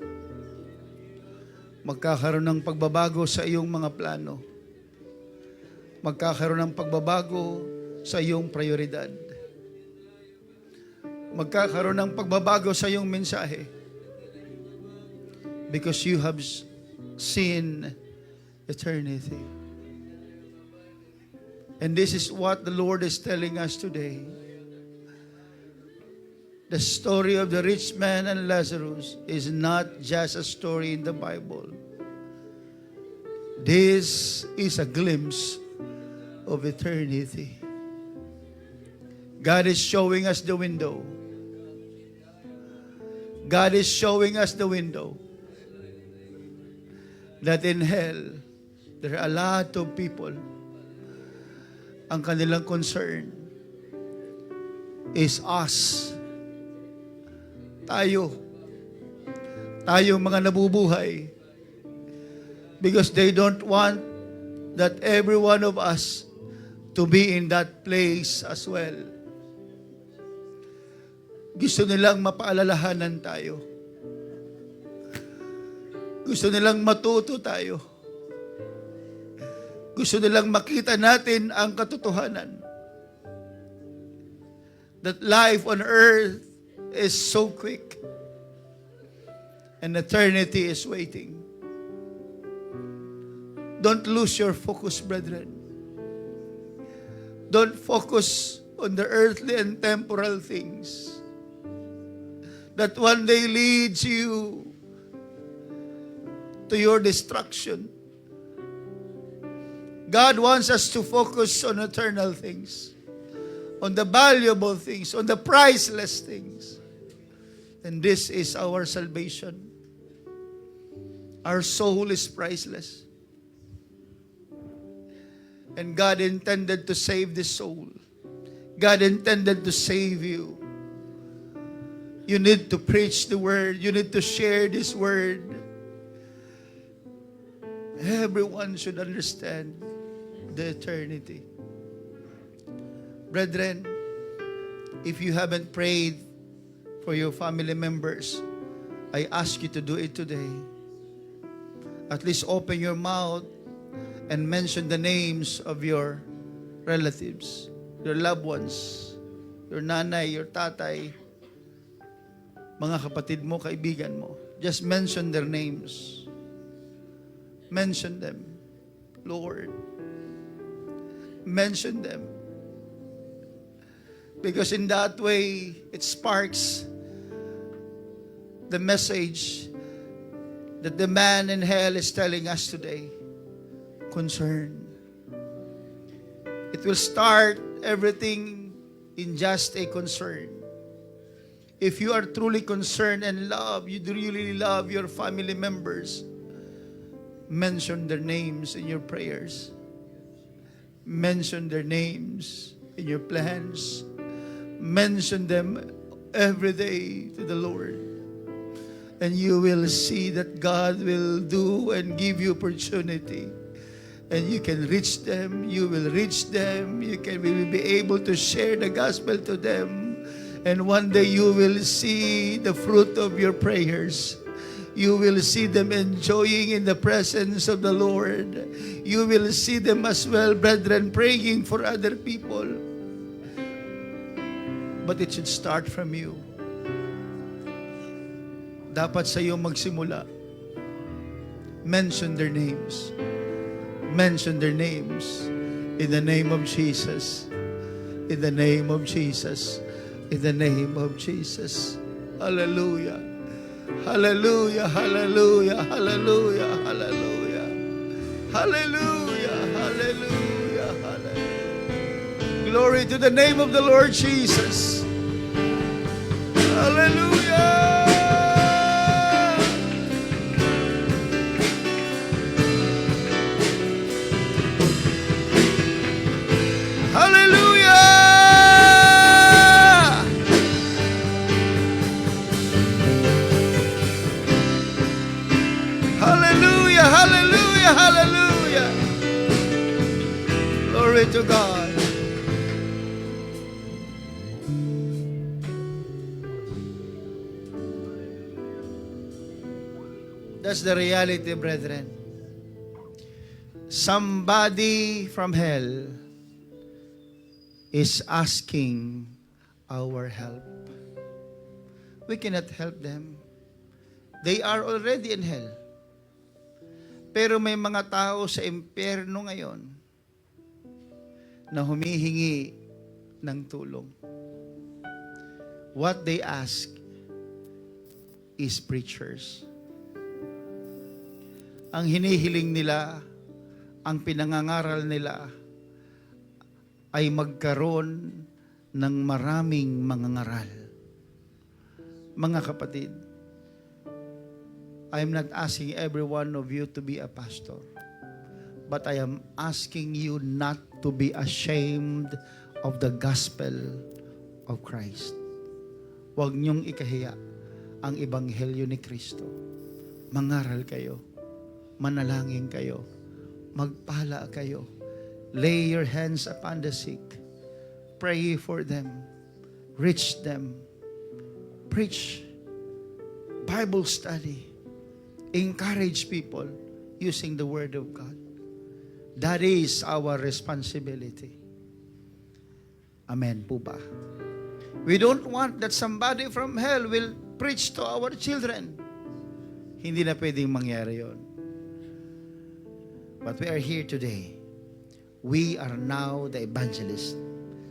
Magkakaroon ng pagbabago sa iyong mga plano. Magkakaroon ng pagbabago sa iyong prioridad. Magkakaroon ng pagbabago sa iyong mensahe. Because you have seen eternity. And this is what the Lord is telling us today. The story of the rich man and Lazarus is not just a story in the Bible. This is a glimpse of eternity. God is showing us the window. God is showing us the window. That in hell, there are a lot of people. Ang kanilang concern is us. Tayo mga nabubuhay. Because they don't want that every one of us to be in that place as well. Gusto nilang mapaalalahanan tayo. Gusto nilang matuto tayo. Gusto nilang makita natin ang katotohanan. That life on earth is so quick. And eternity is waiting. Don't lose your focus, brethren. Don't focus on the earthly and temporal things that one day leads you to your destruction. God wants us to focus on eternal things, on the valuable things, on the priceless things. And this is our salvation. Our soul is priceless. And God intended to save this soul. God intended to save you. You need to preach the word. You need to share this word. Everyone should understand the eternity. Brethren, if you haven't prayed for your family members, I ask you to do it today. At least open your mouth and mention the names of your relatives, your loved ones, your nanay, your tatay, mga kapatid mo, kaibigan mo. Just mention their names. Mention them, Lord. Mention them. Because in that way, it sparks the message that the man in hell is telling us today. Concern. It will start everything in just a concern. If you are truly concerned and love, you really love your family members, mention their names in your prayers. Mention their names in your plans. Mention them every day to the Lord. And you will see that God will do and give you opportunity. And you can reach them. You will reach them. You will be able to share the gospel to them. And one day you will see the fruit of your prayers. You will see them enjoying in the presence of the Lord. You will see them as well, brethren, praying for other people. But it should start from you. Dapat sa iyo magsimula. Mention their names. Mention their names. In the name of Jesus. In the name of Jesus. In the name of Jesus. Hallelujah. Hallelujah. Hallelujah. Hallelujah. Hallelujah. Hallelujah. Hallelujah. Hallelujah. Glory to the name of the Lord Jesus. Hallelujah. Hallelujah. Hallelujah. Hallelujah. Hallelujah. Glory to God. That's the reality, brethren. Somebody from hell is asking our help. We cannot help them. They are already in hell. Pero may mga tao sa impyerno ngayon na humihingi ng tulong. What they ask is preachers. Ang hinihiling nila, ang pinangangaral nila, ay magkaroon ng maraming mangangaral. Mga kapatid, I am not asking every one of you to be a pastor, but I am asking you not to be ashamed of the gospel of Christ. Huwag niyong ikahiya ang ebanghelyo ni Kristo. Mangaral kayo, manalangin kayo, magpala kayo, lay your hands upon the sick, pray for them, reach them, preach, Bible study, encourage people using the Word of God. That is our responsibility. Amen po ba? We don't want that somebody from hell will preach to our children. Hindi na pwedeng mangyari yon. But we are here today. We are now the evangelist.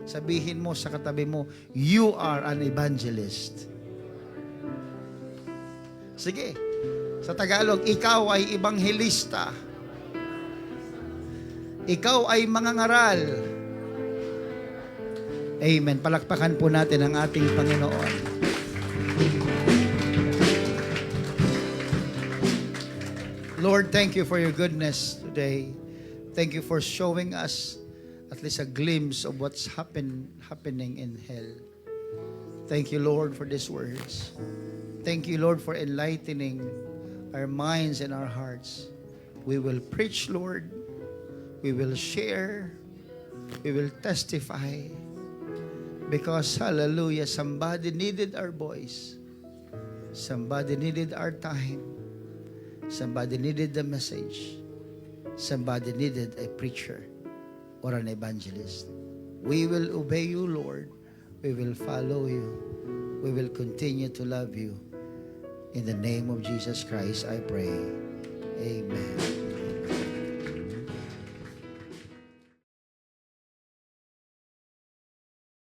Sabihin mo sa katabi mo, you are an evangelist. Sige. Sa Tagalog, ikaw ay ebanghelista. Ikaw ay mangangaral. Amen. Palakpakan po natin ang ating Panginoon. Lord, thank you for your goodness today. Thank you for showing us at least a glimpse of what's happening in hell. Thank you, Lord, for these words. Thank you, Lord, for enlightening our minds and our hearts. We will preach, Lord. We will share. We will testify. Because, hallelujah, somebody needed our voice. Somebody needed our time. Somebody needed the message. Somebody needed a preacher or an evangelist. We will obey you, Lord. We will follow you. We will continue to love you. In the name of Jesus Christ, I pray. Amen.